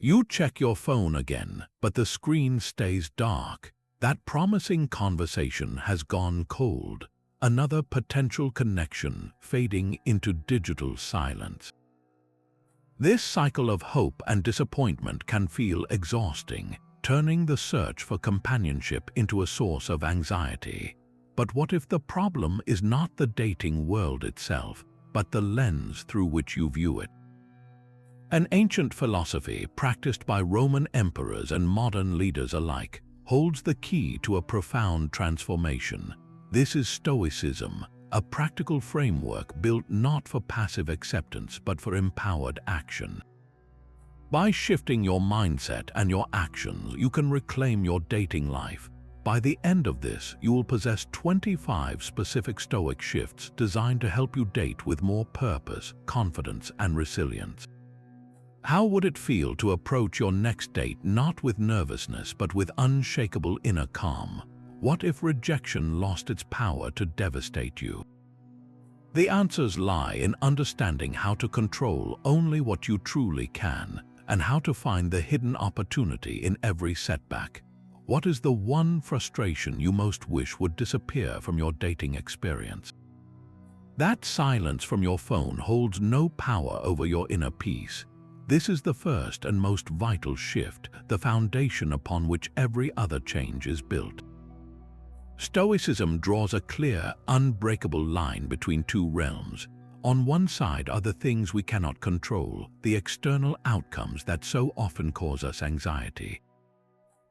You check your phone again, but the screen stays dark. That promising conversation has gone cold. Another potential connection fading into digital silence. This cycle of hope and disappointment can feel exhausting, turning the search for companionship into a source of anxiety. But what if the problem is not the dating world itself, but the lens through which you view it? An ancient philosophy practiced by Roman emperors and modern leaders alike holds the key to a profound transformation. This is Stoicism, a practical framework built not for passive acceptance but for empowered action. By shifting your mindset and your actions, you can reclaim your dating life. By the end of this, you will possess 25 specific Stoic shifts designed to help you date with more purpose, confidence, and resilience. How would it feel to approach your next date not with nervousness but with unshakable inner calm? What if rejection lost its power to devastate you? The answers lie in understanding how to control only what you truly can and how to find the hidden opportunity in every setback. What is the one frustration you most wish would disappear from your dating experience? That silence from your phone holds no power over your inner peace. This is the first and most vital shift, the foundation upon which every other change is built. Stoicism draws a clear, unbreakable line between two realms. On one side are the things we cannot control, the external outcomes that so often cause us anxiety.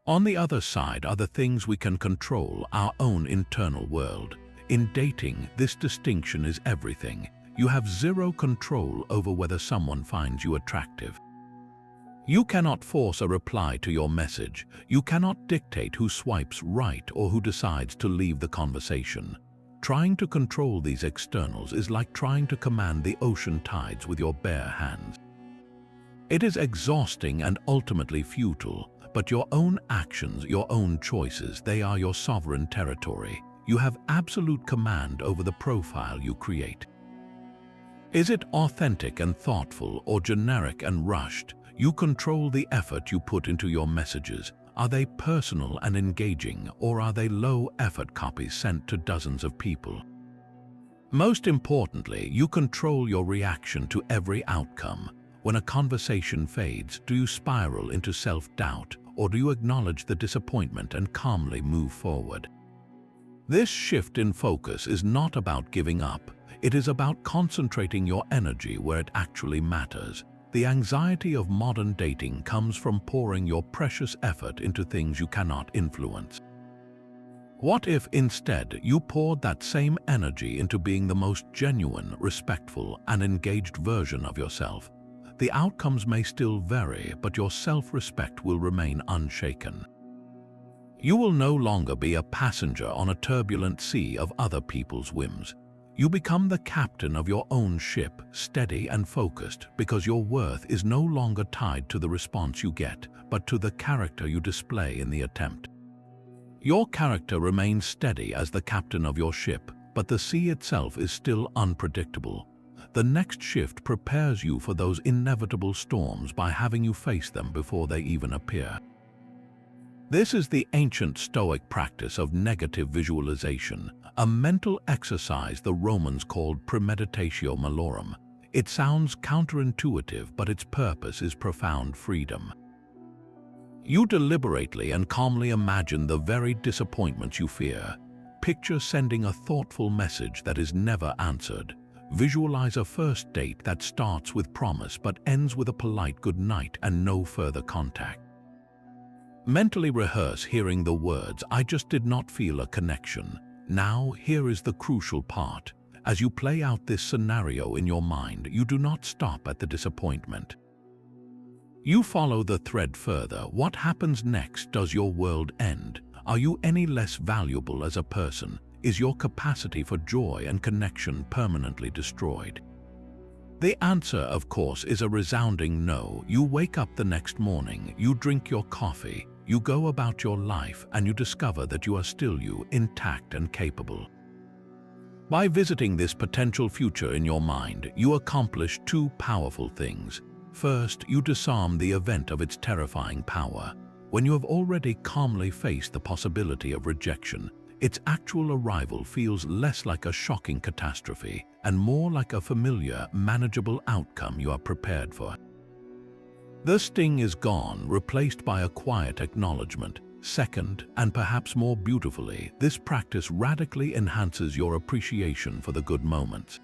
On the other side are the things we can control, our own internal world. In dating, this distinction is everything. You have zero control over whether someone finds you attractive. You cannot force a reply to your message. You cannot dictate who swipes right or who decides to leave the conversation. Trying to control these externals is like trying to command the ocean tides with your bare hands. It is exhausting and ultimately futile, but your own actions, your own choices, they are your sovereign territory. You have absolute command over the profile you create. Is it authentic and thoughtful or generic and rushed? You control the effort you put into your messages. Are they personal and engaging, or are they low-effort copies sent to dozens of people? Most importantly, you control your reaction to every outcome. When a conversation fades, do you spiral into self-doubt, or do you acknowledge the disappointment and calmly move forward? This shift in focus is not about giving up. It is about concentrating your energy where it actually matters. The anxiety of modern dating comes from pouring your precious effort into things you cannot influence. What if instead you poured that same energy into being the most genuine, respectful, and engaged version of yourself? The outcomes may still vary, but your self-respect will remain unshaken. You will no longer be a passenger on a turbulent sea of other people's whims. You become the captain of your own ship, steady and focused, because your worth is no longer tied to the response you get, but to the character you display in the attempt. Your character remains steady as the captain of your ship, but the sea itself is still unpredictable. The next shift prepares you for those inevitable storms by having you face them before they even appear. This is the ancient Stoic practice of negative visualization, a mental exercise the Romans called premeditatio malorum. It sounds counterintuitive, but its purpose is profound freedom. You deliberately and calmly imagine the very disappointments you fear. Picture sending a thoughtful message that is never answered. Visualize a first date that starts with promise but ends with a polite good night and no further contact. Mentally rehearse hearing the words, "I just did not feel a connection." Now, here is the crucial part. As you play out this scenario in your mind, you do not stop at the disappointment. You follow the thread further. What happens next? Does your world end? Are you any less valuable as a person? Is your capacity for joy and connection permanently destroyed? The answer, of course, is a resounding no. You wake up the next morning, you drink your coffee, you go about your life, and you discover that you are still you, intact and capable. By visiting this potential future in your mind, you accomplish two powerful things. First, you disarm the event of its terrifying power. When you have already calmly faced the possibility of rejection, its actual arrival feels less like a shocking catastrophe and more like a familiar, manageable outcome you are prepared for. The sting is gone, replaced by a quiet acknowledgement. Second, and perhaps more beautifully, this practice radically enhances your appreciation for the good moments.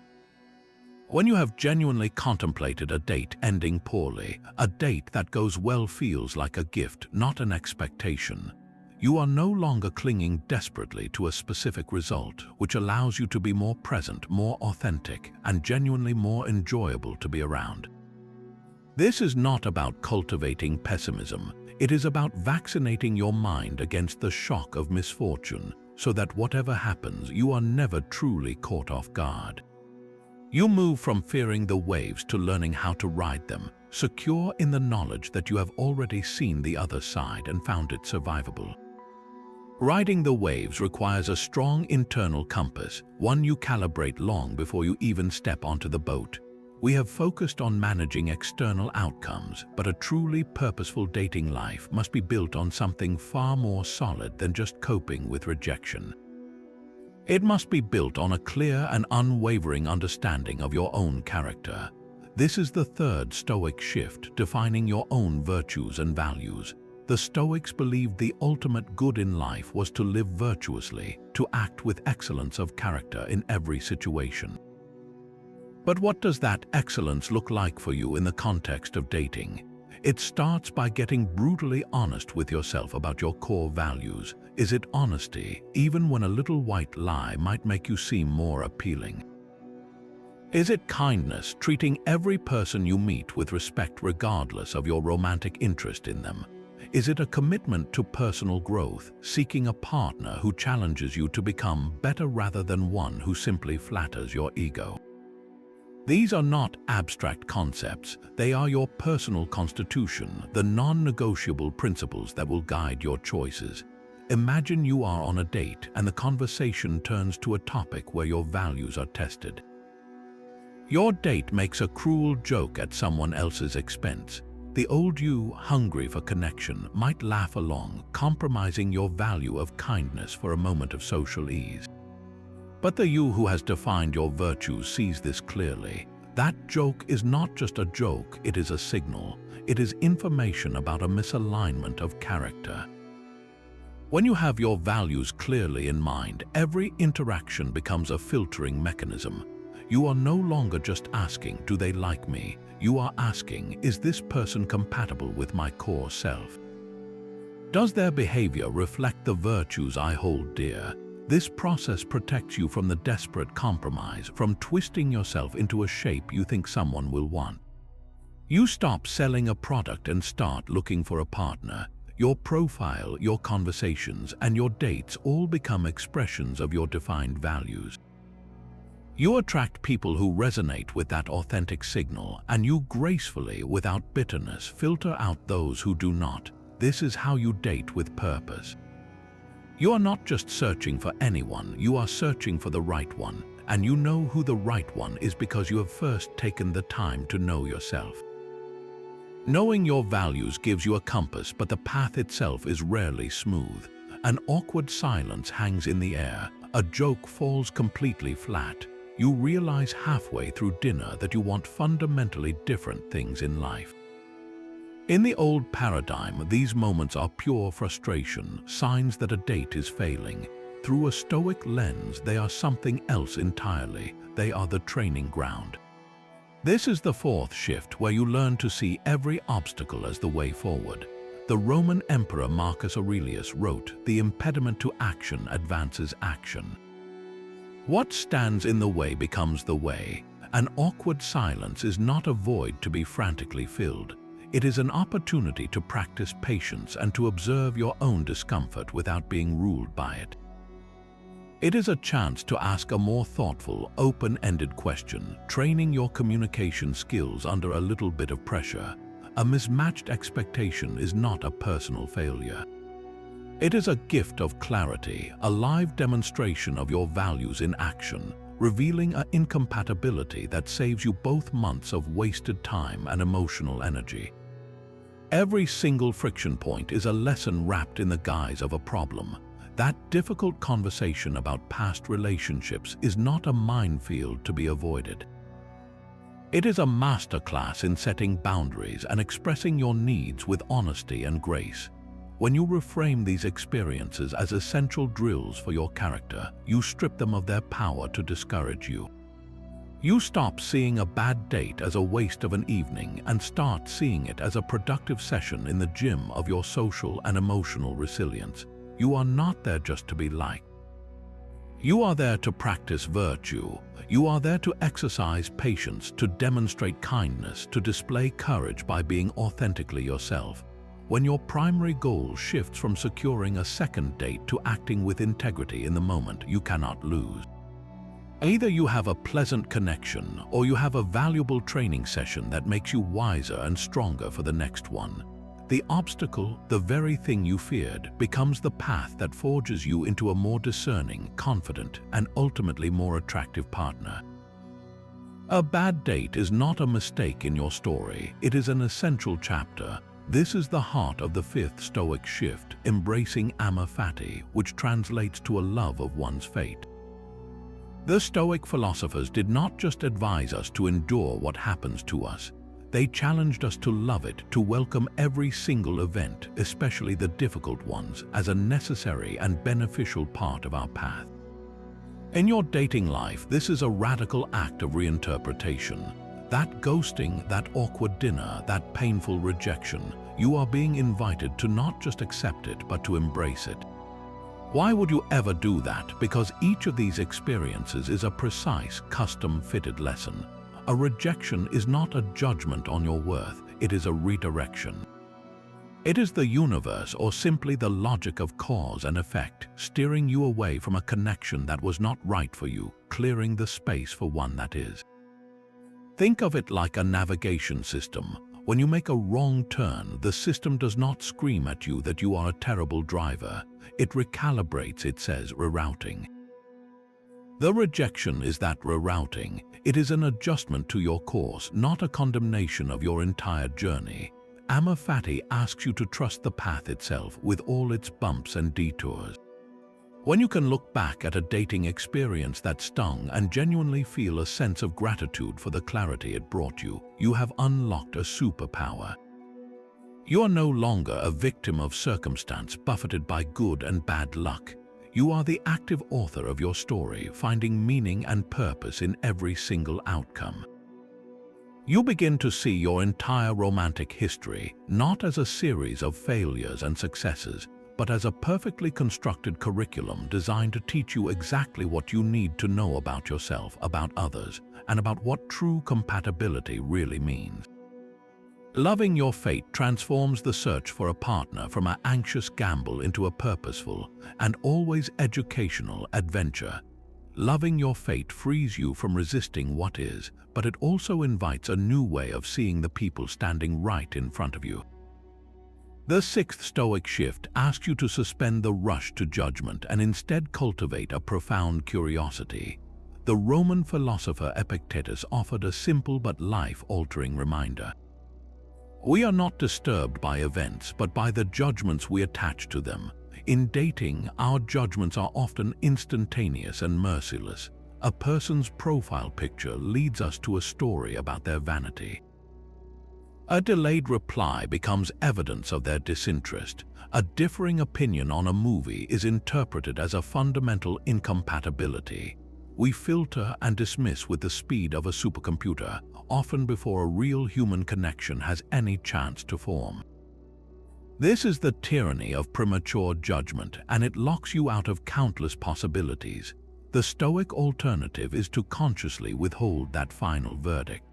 When you have genuinely contemplated a date ending poorly, a date that goes well feels like a gift, not an expectation. You are no longer clinging desperately to a specific result, which allows you to be more present, more authentic, and genuinely more enjoyable to be around. This is not about cultivating pessimism. It is about vaccinating your mind against the shock of misfortune, so that whatever happens, you are never truly caught off guard. You move from fearing the waves to learning how to ride them, secure in the knowledge that you have already seen the other side and found it survivable. Riding the waves requires a strong internal compass, one you calibrate long before you even step onto the boat. We have focused on managing external outcomes, but a truly purposeful dating life must be built on something far more solid than just coping with rejection. It must be built on a clear and unwavering understanding of your own character. This is the third Stoic shift, defining your own virtues and values. The Stoics believed the ultimate good in life was to live virtuously, to act with excellence of character in every situation. But what does that excellence look like for you in the context of dating? It starts by getting brutally honest with yourself about your core values. Is it honesty, even when a little white lie might make you seem more appealing? Is it kindness, treating every person you meet with respect regardless of your romantic interest in them? Is it a commitment to personal growth, seeking a partner who challenges you to become better rather than one who simply flatters your ego? These are not abstract concepts, they are your personal constitution, the non-negotiable principles that will guide your choices. Imagine you are on a date and the conversation turns to a topic where your values are tested. Your date makes a cruel joke at someone else's expense. The old you, hungry for connection, might laugh along, compromising your value of kindness for a moment of social ease. But the you who has defined your virtues sees this clearly. That joke is not just a joke, it is a signal. It is information about a misalignment of character. When you have your values clearly in mind, every interaction becomes a filtering mechanism. You are no longer just asking, do they like me? You are asking, is this person compatible with my core self? Does their behavior reflect the virtues I hold dear? This process protects you from the desperate compromise, from twisting yourself into a shape you think someone will want. You stop selling a product and start looking for a partner. Your profile, your conversations, and your dates all become expressions of your defined values. You attract people who resonate with that authentic signal, and you gracefully, without bitterness, filter out those who do not. This is how you date with purpose. You are not just searching for anyone, you are searching for the right one, and you know who the right one is because you have first taken the time to know yourself. Knowing your values gives you a compass, but the path itself is rarely smooth. An awkward silence hangs in the air, a joke falls completely flat. You realize halfway through dinner that you want fundamentally different things in life. In the old paradigm, these moments are pure frustration, signs that a date is failing. Through a Stoic lens, they are something else entirely. They are the training ground. This is the fourth shift, where you learn to see every obstacle as the way forward. The Roman Emperor Marcus Aurelius wrote, "The impediment to action advances action." What stands in the way becomes the way. An awkward silence is not a void to be frantically filled. It is an opportunity to practice patience and to observe your own discomfort without being ruled by it. It is a chance to ask a more thoughtful, open-ended question, training your communication skills under a little bit of pressure. A mismatched expectation is not a personal failure. It is a gift of clarity, a live demonstration of your values in action. revealing an incompatibility that saves you both months of wasted time and emotional energy. Every single friction point is a lesson wrapped in the guise of a problem. That difficult conversation about past relationships is not a minefield to be avoided. It is a masterclass in setting boundaries and expressing your needs with honesty and grace. When you reframe these experiences as essential drills for your character, you strip them of their power to discourage you. You stop seeing a bad date as a waste of an evening and start seeing it as a productive session in the gym of your social and emotional resilience. You are not there just to be liked. You are there to practice virtue. You are there to exercise patience, to demonstrate kindness, to display courage by being authentically yourself. When your primary goal shifts from securing a second date to acting with integrity in the moment, you cannot lose. Either you have a pleasant connection or you have a valuable training session that makes you wiser and stronger for the next one. The obstacle, the very thing you feared, becomes the path that forges you into a more discerning, confident, and ultimately more attractive partner. A bad date is not a mistake in your story, it is an essential chapter. This is the heart of the fifth Stoic shift, embracing amor fati, which translates to a love of one's fate. The Stoic philosophers did not just advise us to endure what happens to us. They challenged us to love it, to welcome every single event, especially the difficult ones, as a necessary and beneficial part of our path. In your dating life, this is a radical act of reinterpretation. That ghosting, that awkward dinner, that painful rejection, you are being invited to not just accept it, but to embrace it. Why would you ever do that? Because each of these experiences is a precise, custom-fitted lesson. A rejection is not a judgment on your worth, it is a redirection. It is the universe, or simply the logic of cause and effect, steering you away from a connection that was not right for you, clearing the space for one that is. Think of it like a navigation system. When you make a wrong turn, the system does not scream at you that you are a terrible driver. It recalibrates, it says, rerouting. The rejection is that rerouting. It is an adjustment to your course, not a condemnation of your entire journey. Amor fati asks you to trust the path itself with all its bumps and detours. When you can look back at a dating experience that stung and genuinely feel a sense of gratitude for the clarity it brought you, you have unlocked a superpower. You are no longer a victim of circumstance buffeted by good and bad luck. You are the active author of your story, finding meaning and purpose in every single outcome. You begin to see your entire romantic history not as a series of failures and successes, but as a perfectly constructed curriculum designed to teach you exactly what you need to know about yourself, about others, and about what true compatibility really means. Loving your fate transforms the search for a partner from an anxious gamble into a purposeful and always educational adventure. Loving your fate frees you from resisting what is, but it also invites a new way of seeing the people standing right in front of you. The sixth Stoic shift asks you to suspend the rush to judgment and instead cultivate a profound curiosity. The Roman philosopher Epictetus offered a simple but life-altering reminder. We are not disturbed by events, but by the judgments we attach to them. In dating, our judgments are often instantaneous and merciless. A person's profile picture leads us to a story about their vanity. A delayed reply becomes evidence of their disinterest. A differing opinion on a movie is interpreted as a fundamental incompatibility. We filter and dismiss with the speed of a supercomputer, often before a real human connection has any chance to form. This is the tyranny of premature judgment, and it locks you out of countless possibilities. The Stoic alternative is to consciously withhold that final verdict.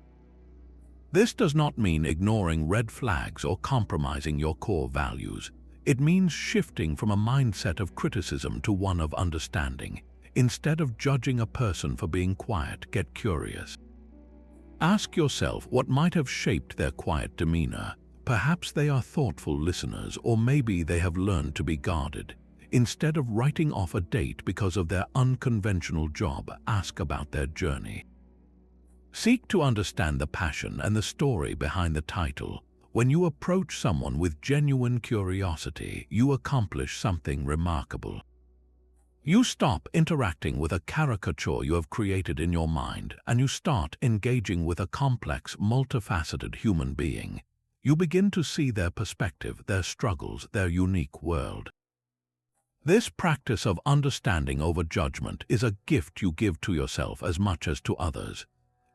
This does not mean ignoring red flags or compromising your core values. It means shifting from a mindset of criticism to one of understanding. Instead of judging a person for being quiet, get curious. Ask yourself what might have shaped their quiet demeanor. Perhaps they are thoughtful listeners, or maybe they have learned to be guarded. Instead of writing off a date because of their unconventional job, ask about their journey. Seek to understand the passion and the story behind the title. When you approach someone with genuine curiosity, you accomplish something remarkable. You stop interacting with a caricature you have created in your mind, and you start engaging with a complex, multifaceted human being. You begin to see their perspective, their struggles, their unique world. This practice of understanding over judgment is a gift you give to yourself as much as to others.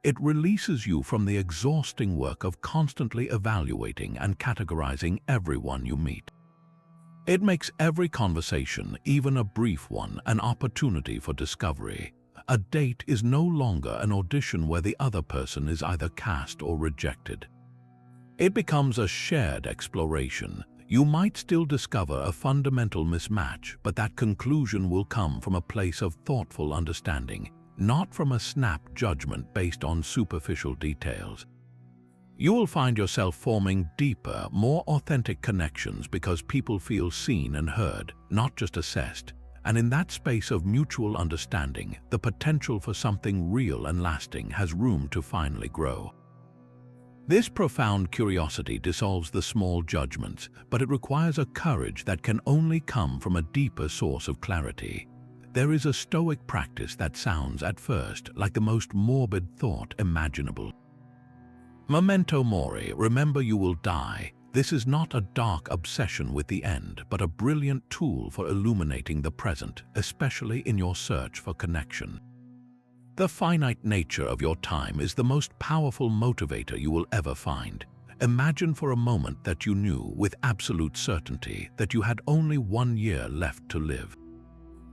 It releases you from the exhausting work of constantly evaluating and categorizing everyone you meet. It makes every conversation, even a brief one, an opportunity for discovery. A date is no longer an audition where the other person is either cast or rejected. It becomes a shared exploration. You might still discover a fundamental mismatch, but that conclusion will come from a place of thoughtful understanding, not from a snap judgment based on superficial details. You will find yourself forming deeper, more authentic connections because people feel seen and heard, not just assessed. And in that space of mutual understanding, the potential for something real and lasting has room to finally grow. This profound curiosity dissolves the small judgments, but it requires a courage that can only come from a deeper source of clarity. There is a Stoic practice that sounds, at first, like the most morbid thought imaginable. Memento mori, remember you will die. This is not a dark obsession with the end, but a brilliant tool for illuminating the present, especially in your search for connection. The finite nature of your time is the most powerful motivator you will ever find. Imagine for a moment that you knew with absolute certainty that you had only 1 year left to live.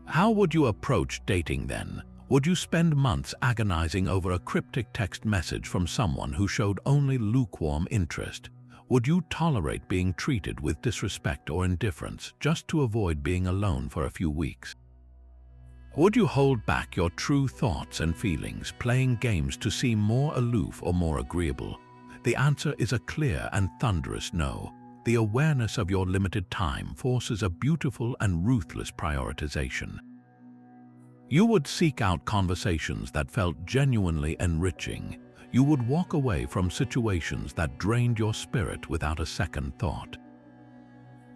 How would you approach dating then? Would you spend months agonizing over a cryptic text message from someone who showed only lukewarm interest? Would you tolerate being treated with disrespect or indifference just to avoid being alone for a few weeks? Would you hold back your true thoughts and feelings, playing games to seem more aloof or more agreeable? The answer is a clear and thunderous no. The awareness of your limited time forces a beautiful and ruthless prioritization. You would seek out conversations that felt genuinely enriching. You would walk away from situations that drained your spirit without a second thought.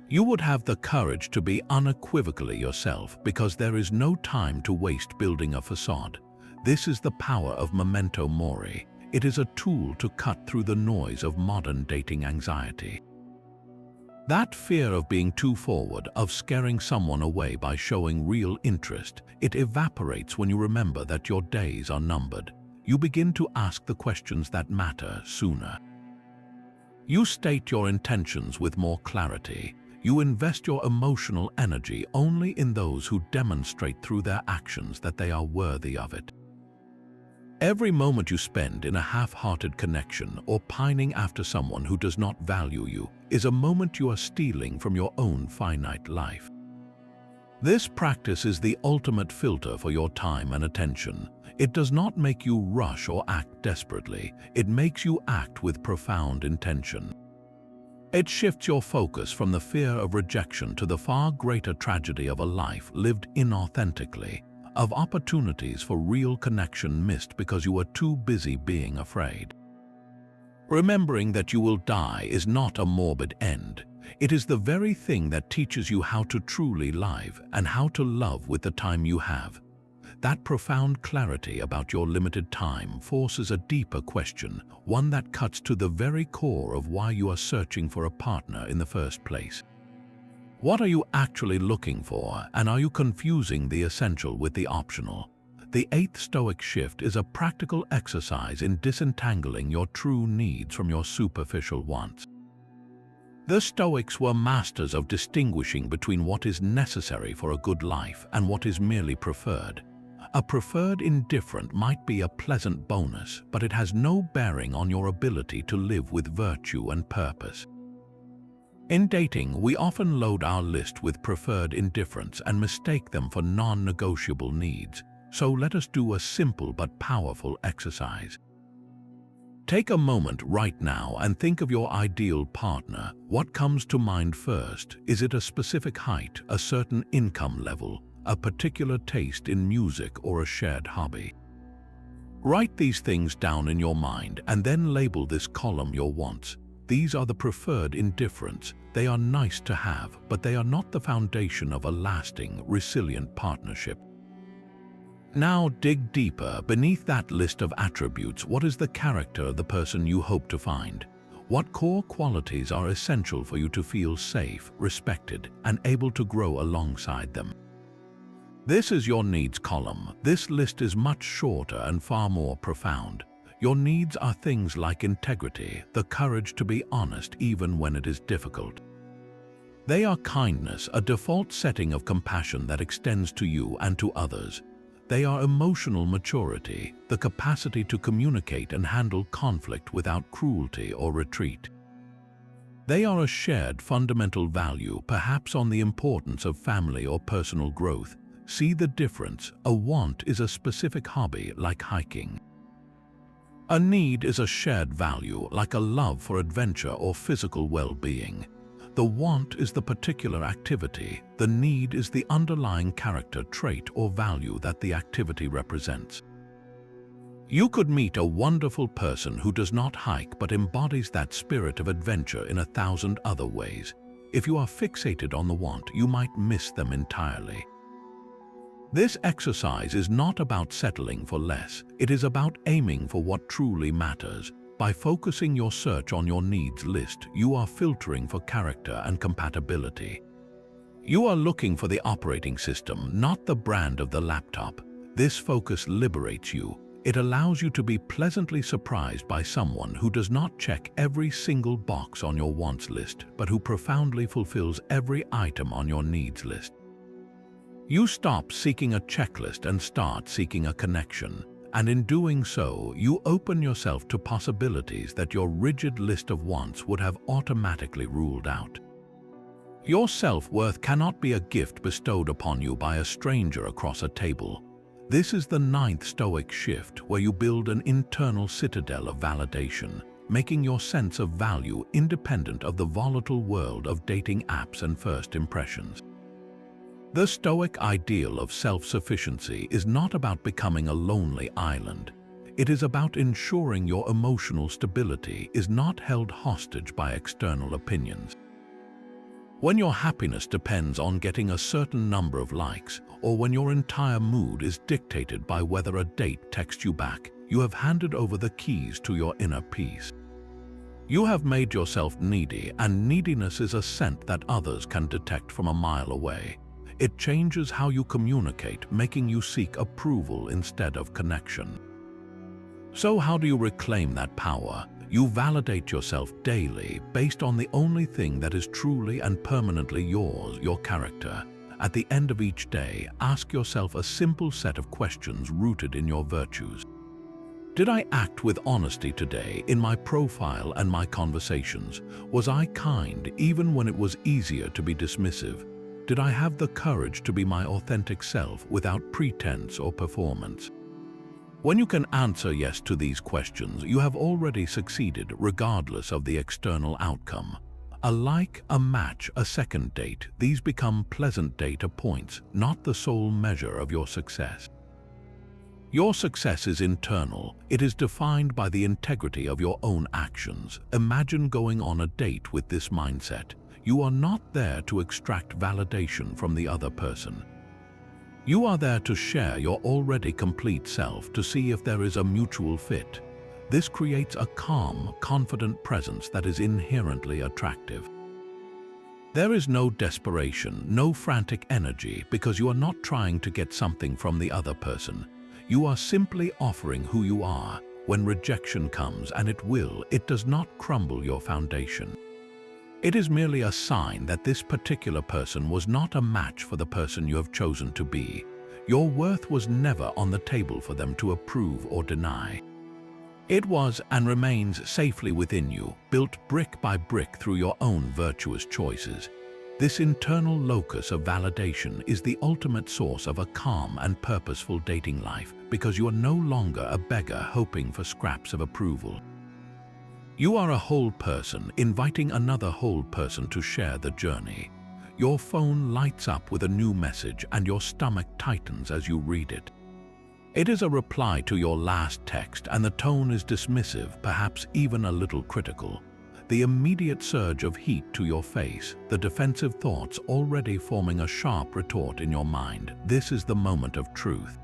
You would have the courage to be unequivocally yourself because there is no time to waste building a facade. This is the power of memento mori. It is a tool to cut through the noise of modern dating anxiety. That fear of being too forward, of scaring someone away by showing real interest, it evaporates when you remember that your days are numbered. You begin to ask the questions that matter sooner. You state your intentions with more clarity. You invest your emotional energy only in those who demonstrate through their actions that they are worthy of it. Every moment you spend in a half-hearted connection or pining after someone who does not value you is a moment you are stealing from your own finite life. This practice is the ultimate filter for your time and attention. It does not make you rush or act desperately. It makes you act with profound intention. It shifts your focus from the fear of rejection to the far greater tragedy of a life lived inauthentically, of opportunities for real connection missed because you were too busy being afraid. Remembering that you will die is not a morbid end. It is the very thing that teaches you how to truly live and how to love with the time you have. That profound clarity about your limited time forces a deeper question, one that cuts to the very core of why you are searching for a partner in the first place. What are you actually looking for, and are you confusing the essential with the optional? The 8th Stoic shift is a practical exercise in disentangling your true needs from your superficial wants. The Stoics were masters of distinguishing between what is necessary for a good life and what is merely preferred. A preferred indifferent might be a pleasant bonus, but it has no bearing on your ability to live with virtue and purpose. In dating, we often load our list with preferred indifference and mistake them for non-negotiable needs. So let us do a simple but powerful exercise. Take a moment right now and think of your ideal partner. What comes to mind first? Is it a specific height, a certain income level, a particular taste in music, or a shared hobby? Write these things down in your mind and then label this column your wants. These are the preferred indifference. They are nice to have, but they are not the foundation of a lasting, resilient partnership. Now dig deeper. Beneath that list of attributes, what is the character of the person you hope to find? What core qualities are essential for you to feel safe, respected, and able to grow alongside them? This is your needs column. This list is much shorter and far more profound. Your needs are things like integrity, the courage to be honest even when it is difficult. They are kindness, a default setting of compassion that extends to you and to others. They are emotional maturity, the capacity to communicate and handle conflict without cruelty or retreat. They are a shared fundamental value, perhaps on the importance of family or personal growth. See the difference. A want is a specific hobby, like hiking. A need is a shared value, like a love for adventure or physical well-being. The want is the particular activity. The need is the underlying character trait or value that the activity represents. You could meet a wonderful person who does not hike but embodies that spirit of adventure in 1,000 other ways. If you are fixated on the want, you might miss them entirely. This exercise is not about settling for less. It is about aiming for what truly matters. By focusing your search on your needs list, you are filtering for character and compatibility. You are looking for the operating system, not the brand of the laptop. This focus liberates you. It allows you to be pleasantly surprised by someone who does not check every single box on your wants list, but who profoundly fulfills every item on your needs list. You stop seeking a checklist and start seeking a connection. And in doing so, you open yourself to possibilities that your rigid list of wants would have automatically ruled out. Your self-worth cannot be a gift bestowed upon you by a stranger across a table. This is the 9th Stoic shift, where you build an internal citadel of validation, making your sense of value independent of the volatile world of dating apps and first impressions. The Stoic ideal of self-sufficiency is not about becoming a lonely island. It is about ensuring your emotional stability is not held hostage by external opinions. When your happiness depends on getting a certain number of likes, or when your entire mood is dictated by whether a date texts you back, you have handed over the keys to your inner peace. You have made yourself needy, and neediness is a scent that others can detect from a mile away. It changes how you communicate, making you seek approval instead of connection. So how do you reclaim that power? You validate yourself daily based on the only thing that is truly and permanently yours, your character. At the end of each day, ask yourself a simple set of questions rooted in your virtues. Did I act with honesty today in my profile and my conversations? Was I kind even when it was easier to be dismissive? Did I have the courage to be my authentic self without pretense or performance? When you can answer yes to these questions, you have already succeeded regardless of the external outcome. A like, a match, a second date, these become pleasant data points, not the sole measure of your success. Your success is internal. It is defined by the integrity of your own actions. Imagine going on a date with this mindset. You are not there to extract validation from the other person. You are there to share your already complete self, to see if there is a mutual fit. This creates a calm, confident presence that is inherently attractive. There is no desperation, no frantic energy, because you are not trying to get something from the other person. You are simply offering who you are. When rejection comes, and it will, it does not crumble your foundation. It is merely a sign that this particular person was not a match for the person you have chosen to be. Your worth was never on the table for them to approve or deny. It was and remains safely within you, built brick by brick through your own virtuous choices. This internal locus of validation is the ultimate source of a calm and purposeful dating life, because you are no longer a beggar hoping for scraps of approval. You are a whole person inviting another whole person to share the journey. Your phone lights up with a new message and your stomach tightens as you read it. It is a reply to your last text and the tone is dismissive, perhaps even a little critical. The immediate surge of heat to your face, the defensive thoughts already forming a sharp retort in your mind. This is the moment of truth.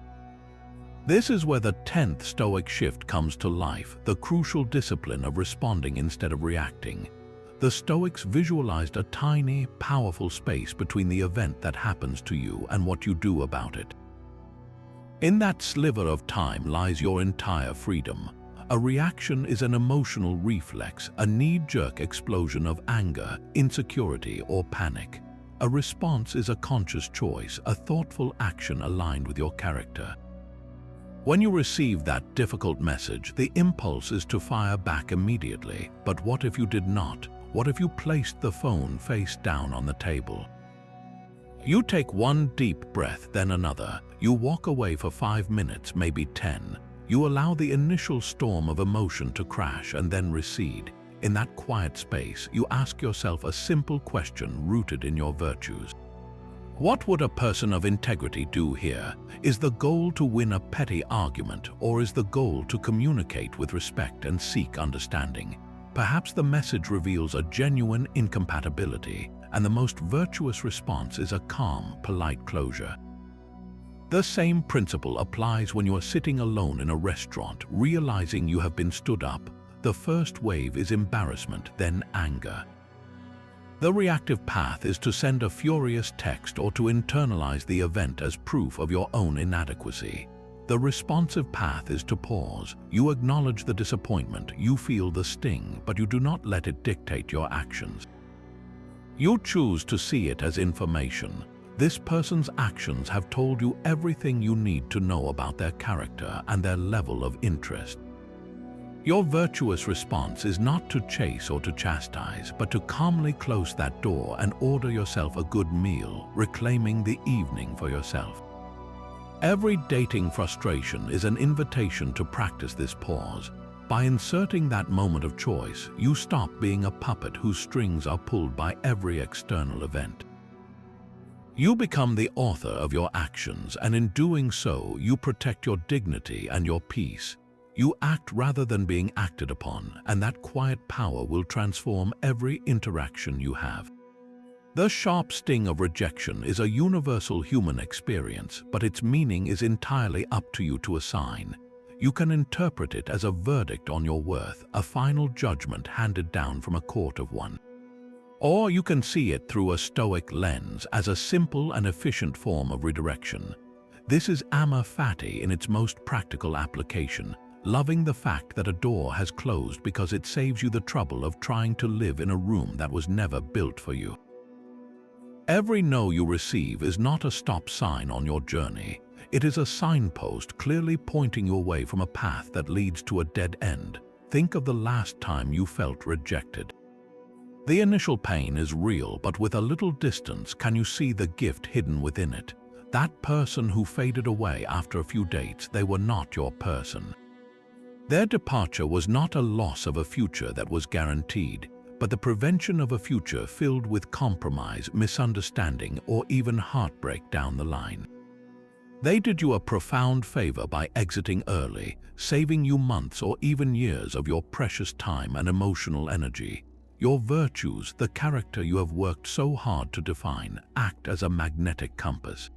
This is where the 10th Stoic shift comes to life, the crucial discipline of responding instead of reacting. The Stoics visualized a tiny, powerful space between the event that happens to you and what you do about it. In that sliver of time lies your entire freedom. A reaction is an emotional reflex, a knee-jerk explosion of anger, insecurity, or panic. A response is a conscious choice, a thoughtful action aligned with your character. When you receive that difficult message, the impulse is to fire back immediately. But what if you did not? What if you placed the phone face down on the table? You take one deep breath, then another. You walk away for 5 minutes, maybe 10. You allow the initial storm of emotion to crash and then recede. In that quiet space, you ask yourself a simple question rooted in your virtues. What would a person of integrity do here? Is the goal to win a petty argument, or is the goal to communicate with respect and seek understanding? Perhaps the message reveals a genuine incompatibility, and the most virtuous response is a calm, polite closure. The same principle applies when you are sitting alone in a restaurant, realizing you have been stood up. The first wave is embarrassment, then anger. The reactive path is to send a furious text or to internalize the event as proof of your own inadequacy. The responsive path is to pause. You acknowledge the disappointment, you feel the sting, but you do not let it dictate your actions. You choose to see it as information. This person's actions have told you everything you need to know about their character and their level of interest. Your virtuous response is not to chase or to chastise, but to calmly close that door and order yourself a good meal, reclaiming the evening for yourself. Every dating frustration is an invitation to practice this pause. By inserting that moment of choice, you stop being a puppet whose strings are pulled by every external event. You become the author of your actions, and in doing so, you protect your dignity and your peace. You act rather than being acted upon, and that quiet power will transform every interaction you have. The sharp sting of rejection is a universal human experience, but its meaning is entirely up to you to assign. You can interpret it as a verdict on your worth, a final judgment handed down from a court of one. Or you can see it through a Stoic lens as a simple and efficient form of redirection. This is amor fati in its most practical application, loving the fact that a door has closed because it saves you the trouble of trying to live in a room that was never built for you. Every no you receive is not a stop sign on your journey. It is a signpost clearly pointing you away from a path that leads to a dead end. Think of the last time you felt rejected. The initial pain is real, but with a little distance, can you see the gift hidden within it? That person who faded away after a few dates, they were not your person. Their departure was not a loss of a future that was guaranteed, but the prevention of a future filled with compromise, misunderstanding, or even heartbreak down the line. They did you a profound favor by exiting early, saving you months or even years of your precious time and emotional energy. Your virtues, the character you have worked so hard to define, act as a magnetic compass.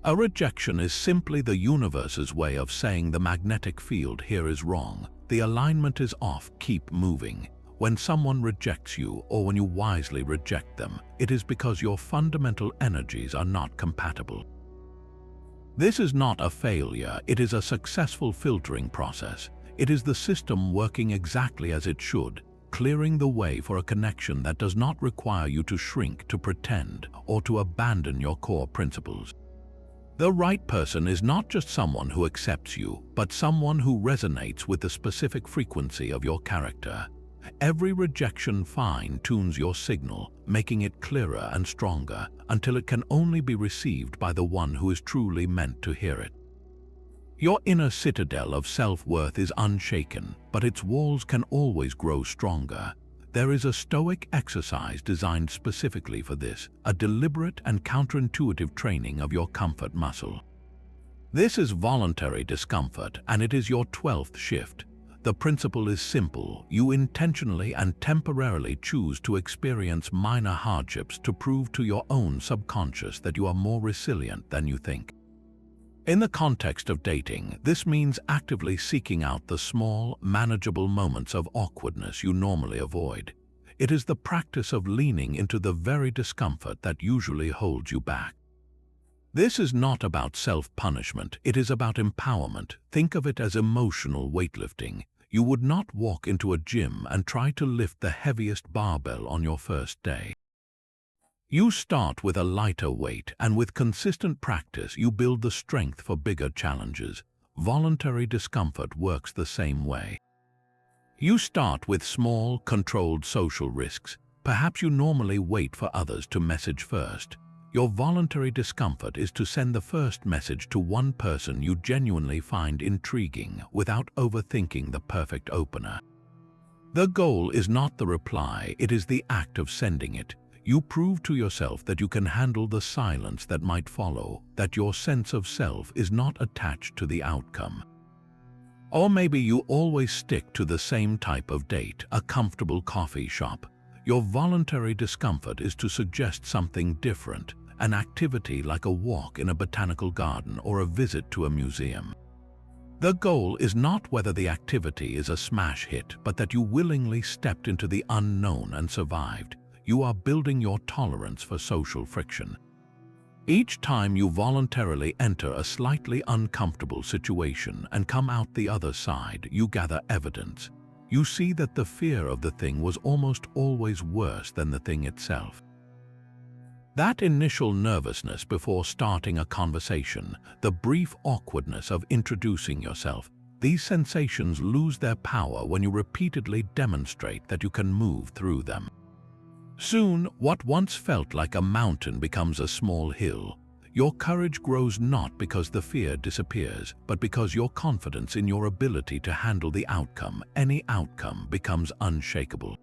A rejection is simply the universe's way of saying the magnetic field here is wrong, the alignment is off, keep moving. When someone rejects you, or when you wisely reject them, it is because your fundamental energies are not compatible. This is not a failure, it is a successful filtering process. It is the system working exactly as it should, clearing the way for a connection that does not require you to shrink, to pretend, or to abandon your core principles. The right person is not just someone who accepts you, but someone who resonates with the specific frequency of your character. Every rejection fine-tunes your signal, making it clearer and stronger, until it can only be received by the one who is truly meant to hear it. Your inner citadel of self-worth is unshaken, but its walls can always grow stronger. There is a Stoic exercise designed specifically for this, a deliberate and counterintuitive training of your comfort muscle. This is voluntary discomfort, and it is your 12th shift. The principle is simple. You intentionally and temporarily choose to experience minor hardships to prove to your own subconscious that you are more resilient than you think. In the context of dating, this means actively seeking out the small, manageable moments of awkwardness you normally avoid. It is the practice of leaning into the very discomfort that usually holds you back. This is not about self-punishment, it is about empowerment. Think of it as emotional weightlifting. You would not walk into a gym and try to lift the heaviest barbell on your first day. You start with a lighter weight, and with consistent practice, you build the strength for bigger challenges. Voluntary discomfort works the same way. You start with small, controlled social risks. Perhaps you normally wait for others to message first. Your voluntary discomfort is to send the first message to one person you genuinely find intriguing without overthinking the perfect opener. The goal is not the reply, it is the act of sending it. You prove to yourself that you can handle the silence that might follow, that your sense of self is not attached to the outcome. Or maybe you always stick to the same type of date, a comfortable coffee shop. Your voluntary discomfort is to suggest something different, an activity like a walk in a botanical garden or a visit to a museum. The goal is not whether the activity is a smash hit, but that you willingly stepped into the unknown and survived. You are building your tolerance for social friction. Each time you voluntarily enter a slightly uncomfortable situation and come out the other side, you gather evidence. You see that the fear of the thing was almost always worse than the thing itself. That initial nervousness before starting a conversation, the brief awkwardness of introducing yourself, these sensations lose their power when you repeatedly demonstrate that you can move through them. Soon, what once felt like a mountain becomes a small hill. Your courage grows not because the fear disappears, but because your confidence in your ability to handle the outcome, any outcome, becomes unshakable.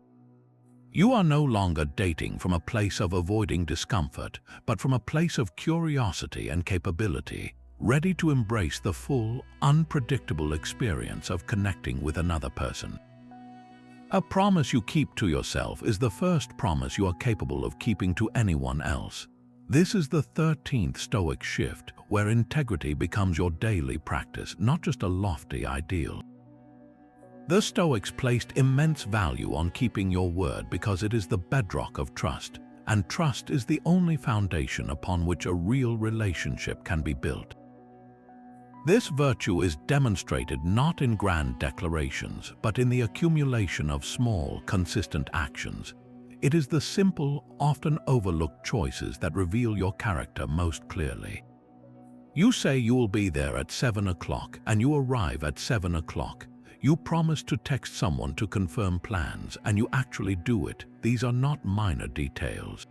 You are no longer dating from a place of avoiding discomfort, but from a place of curiosity and capability, ready to embrace the full, unpredictable experience of connecting with another person. A promise you keep to yourself is the first promise you are capable of keeping to anyone else. This is the 13th Stoic shift, where integrity becomes your daily practice, not just a lofty ideal. The Stoics placed immense value on keeping your word because it is the bedrock of trust, and trust is the only foundation upon which a real relationship can be built. This virtue is demonstrated not in grand declarations, but in the accumulation of small, consistent actions. It is the simple, often overlooked choices that reveal your character most clearly. You say you will be there at 7 o'clock, and you arrive at 7 o'clock. You promise to text someone to confirm plans, and you actually do it. These are not minor details.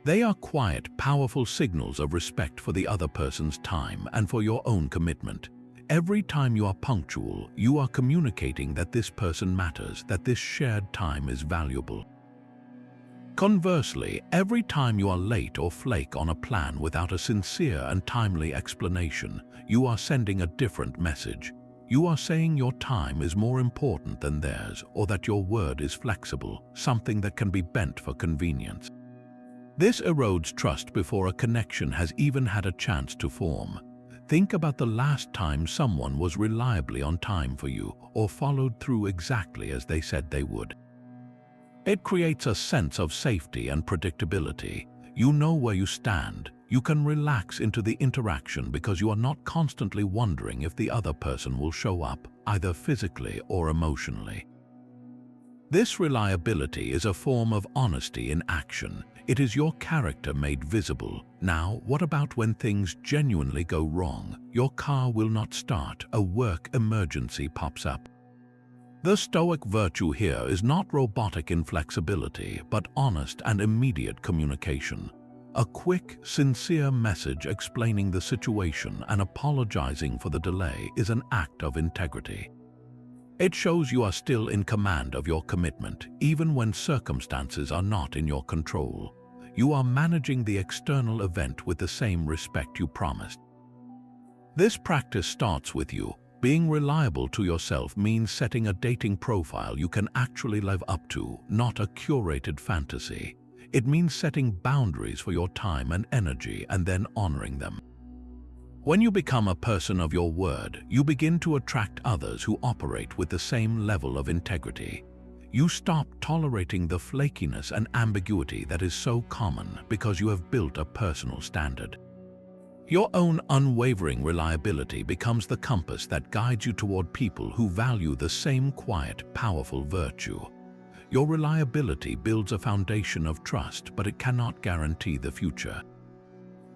They are quiet, powerful signals of respect for the other person's time and for your own commitment. Every time you are punctual, you are communicating that this person matters, that this shared time is valuable. Conversely, every time you are late or flake on a plan without a sincere and timely explanation, you are sending a different message. You are saying your time is more important than theirs, or that your word is flexible, something that can be bent for convenience. This erodes trust before a connection has even had a chance to form. Think about the last time someone was reliably on time for you or followed through exactly as they said they would. It creates a sense of safety and predictability. You know where you stand. You can relax into the interaction because you are not constantly wondering if the other person will show up, either physically or emotionally. This reliability is a form of honesty in action. It is your character made visible. Now, what about when things genuinely go wrong? Your car will not start, a work emergency pops up. The Stoic virtue here is not robotic inflexibility, but honest and immediate communication. A quick, sincere message explaining the situation and apologizing for the delay is an act of integrity. It shows you are still in command of your commitment, even when circumstances are not in your control. You are managing the external event with the same respect you promised. This practice starts with you. Being reliable to yourself means setting a dating profile you can actually live up to, not a curated fantasy. It means setting boundaries for your time and energy and then honoring them. When you become a person of your word, you begin to attract others who operate with the same level of integrity. You stop tolerating the flakiness and ambiguity that is so common because you have built a personal standard. Your own unwavering reliability becomes the compass that guides you toward people who value the same quiet, powerful virtue. Your reliability builds a foundation of trust, but it cannot guarantee the future.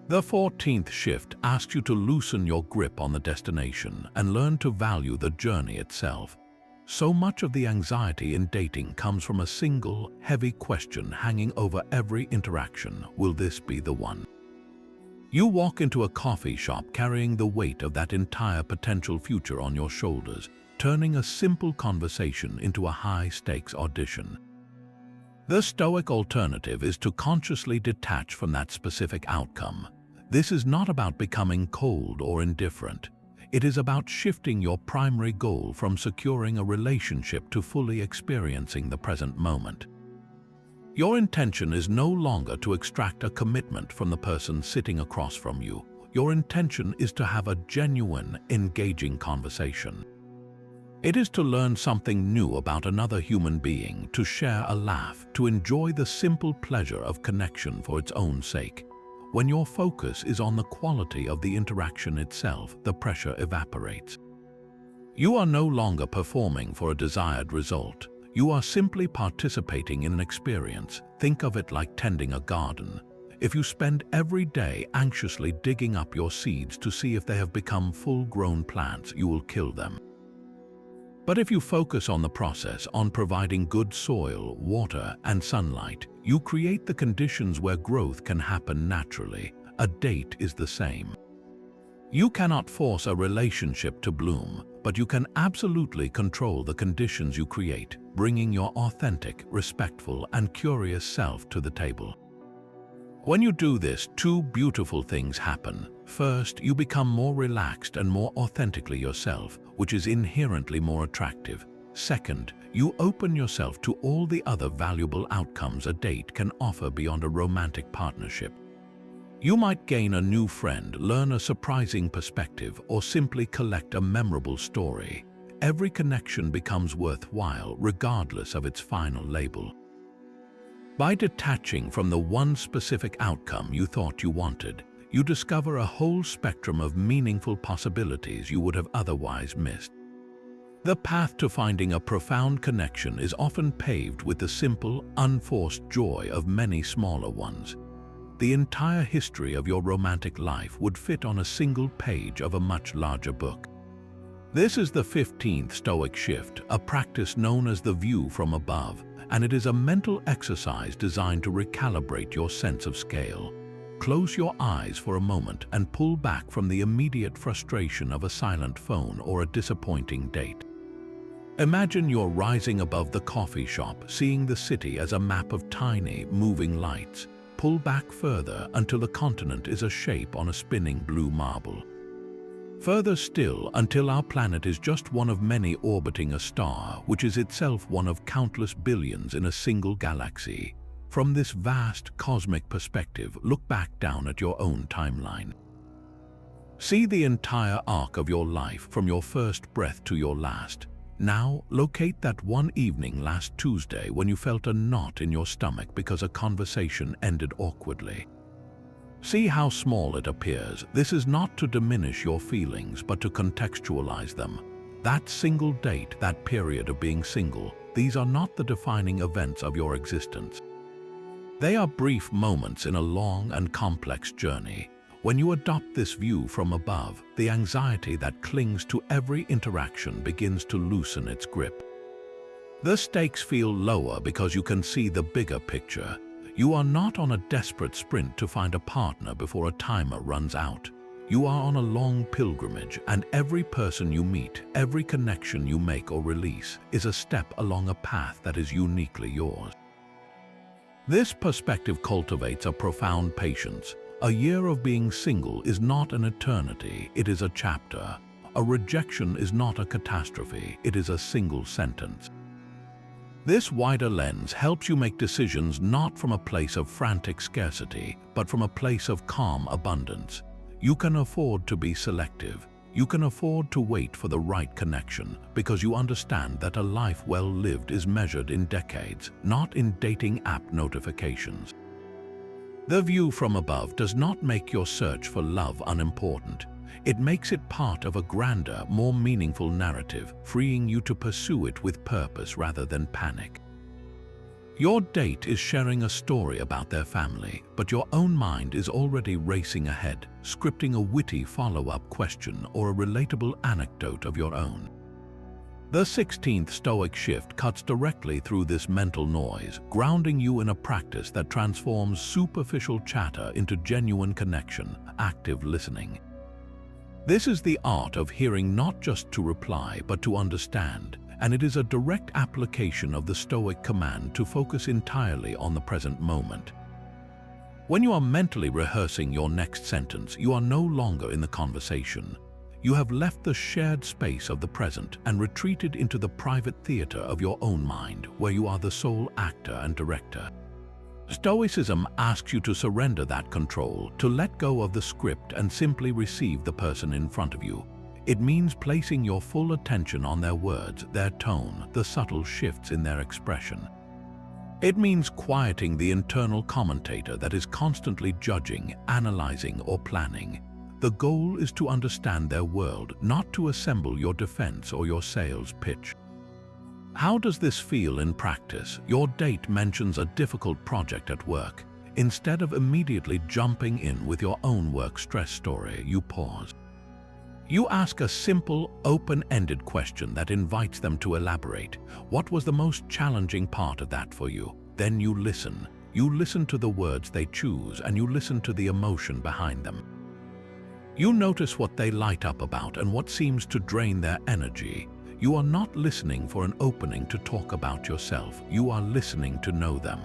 The 14th shift asks you to loosen your grip on the destination and learn to value the journey itself. So much of the anxiety in dating comes from a single, heavy question hanging over every interaction: will this be the one? You walk into a coffee shop carrying the weight of that entire potential future on your shoulders, turning a simple conversation into a high-stakes audition. The Stoic alternative is to consciously detach from that specific outcome. This is not about becoming cold or indifferent. It is about shifting your primary goal from securing a relationship to fully experiencing the present moment. Your intention is no longer to extract a commitment from the person sitting across from you. Your intention is to have a genuine, engaging conversation. It is to learn something new about another human being, to share a laugh, to enjoy the simple pleasure of connection for its own sake. When your focus is on the quality of the interaction itself, the pressure evaporates. You are no longer performing for a desired result. You are simply participating in an experience. Think of it like tending a garden. If you spend every day anxiously digging up your seeds to see if they have become full-grown plants, you will kill them. But if you focus on the process, on providing good soil, water, and sunlight, you create the conditions where growth can happen naturally. A date is the same. You cannot force a relationship to bloom, but you can absolutely control the conditions you create, bringing your authentic, respectful, and curious self to the table. When you do this, two beautiful things happen. First, you become more relaxed and more authentically yourself, which is inherently more attractive. Second, you open yourself to all the other valuable outcomes a date can offer beyond a romantic partnership. You might gain a new friend, learn a surprising perspective, or simply collect a memorable story. Every connection becomes worthwhile, regardless of its final label. By detaching from the one specific outcome you thought you wanted, you discover a whole spectrum of meaningful possibilities you would have otherwise missed. The path to finding a profound connection is often paved with the simple, unforced joy of many smaller ones. The entire history of your romantic life would fit on a single page of a much larger book. This is the 15th Stoic shift, a practice known as the view from above, and it is a mental exercise designed to recalibrate your sense of scale. Close your eyes for a moment and pull back from the immediate frustration of a silent phone or a disappointing date. Imagine you're rising above the coffee shop, seeing the city as a map of tiny, moving lights. Pull back further until the continent is a shape on a spinning blue marble. Further still until our planet is just one of many orbiting a star, which is itself one of countless billions in a single galaxy. From this vast cosmic perspective, look back down at your own timeline. See the entire arc of your life from your first breath to your last. Now, locate that one evening last Tuesday when you felt a knot in your stomach because a conversation ended awkwardly. See how small it appears. This is not to diminish your feelings, but to contextualize them. That single date, that period of being single, these are not the defining events of your existence. They are brief moments in a long and complex journey. When you adopt this view from above, the anxiety that clings to every interaction begins to loosen its grip. The stakes feel lower because you can see the bigger picture. You are not on a desperate sprint to find a partner before a timer runs out. You are on a long pilgrimage, and every person you meet, every connection you make or release, is a step along a path that is uniquely yours. This perspective cultivates a profound patience. A year of being single is not an eternity, it is a chapter. A rejection is not a catastrophe, it is a single sentence. This wider lens helps you make decisions not from a place of frantic scarcity, but from a place of calm abundance. You can afford to be selective. You can afford to wait for the right connection, because you understand that a life well lived is measured in decades, not in dating app notifications. The view from above does not make your search for love unimportant. It makes it part of a grander, more meaningful narrative, freeing you to pursue it with purpose rather than panic. Your date is sharing a story about their family, but your own mind is already racing ahead, scripting a witty follow-up question or a relatable anecdote of your own. The 16th Stoic shift cuts directly through this mental noise, grounding you in a practice that transforms superficial chatter into genuine connection, active listening. This is the art of hearing not just to reply, but to understand, and it is a direct application of the Stoic command to focus entirely on the present moment. When you are mentally rehearsing your next sentence, you are no longer in the conversation. You have left the shared space of the present and retreated into the private theater of your own mind, where you are the sole actor and director. Stoicism asks you to surrender that control, to let go of the script and simply receive the person in front of you. It means placing your full attention on their words, their tone, the subtle shifts in their expression. It means quieting the internal commentator that is constantly judging, analyzing, or planning. The goal is to understand their world, not to assemble your defense or your sales pitch. How does this feel in practice? Your date mentions a difficult project at work. Instead of immediately jumping in with your own work stress story, you pause. You ask a simple, open-ended question that invites them to elaborate. What was the most challenging part of that for you? Then you listen. You listen to the words they choose, and you listen to the emotion behind them. You notice what they light up about and what seems to drain their energy. You are not listening for an opening to talk about yourself. You are listening to know them.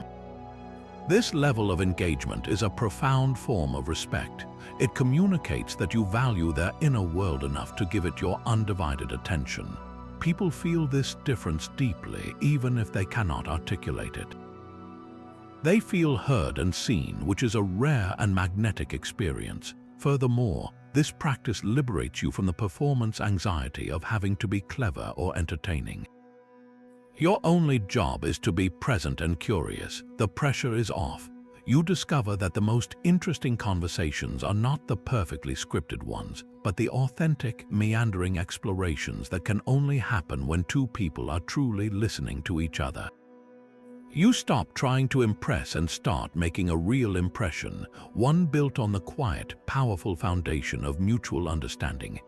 This level of engagement is a profound form of respect. It communicates that you value their inner world enough to give it your undivided attention. People feel this difference deeply, even if they cannot articulate it. They feel heard and seen, which is a rare and magnetic experience. Furthermore, this practice liberates you from the performance anxiety of having to be clever or entertaining. Your only job is to be present and curious. The pressure is off. You discover that the most interesting conversations are not the perfectly scripted ones, but the authentic, meandering explorations that can only happen when two people are truly listening to each other. You stop trying to impress and start making a real impression, one built on the quiet, powerful foundation of mutual understanding.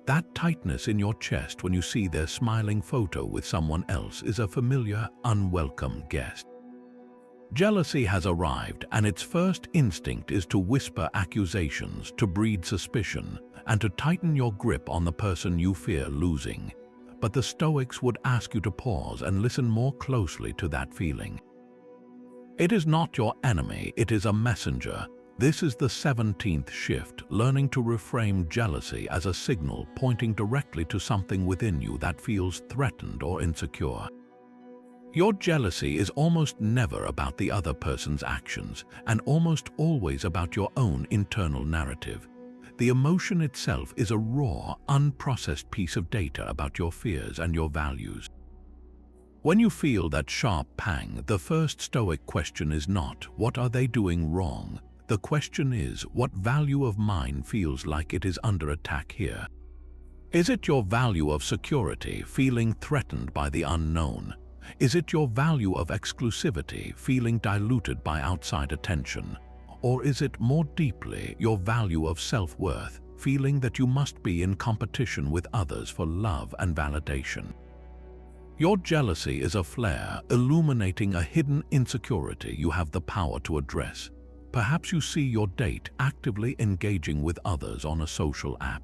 That tightness in your chest when you see their smiling photo with someone else is a familiar, unwelcome guest. Jealousy has arrived, and its first instinct is to whisper accusations, to breed suspicion, and to tighten your grip on the person you fear losing. But the Stoics would ask you to pause and listen more closely to that feeling. It is not your enemy, it is a messenger. This is the 17th shift, learning to reframe jealousy as a signal pointing directly to something within you that feels threatened or insecure. Your jealousy is almost never about the other person's actions, and almost always about your own internal narrative. The emotion itself is a raw, unprocessed piece of data about your fears and your values. When you feel that sharp pang, the first Stoic question is not, what are they doing wrong? The question is, what value of mine feels like it is under attack here? Is it your value of security, feeling threatened by the unknown? Is it your value of exclusivity, feeling diluted by outside attention? Or is it more deeply your value of self-worth, feeling that you must be in competition with others for love and validation? Your jealousy is a flare illuminating a hidden insecurity you have the power to address. Perhaps you see your date actively engaging with others on a social app.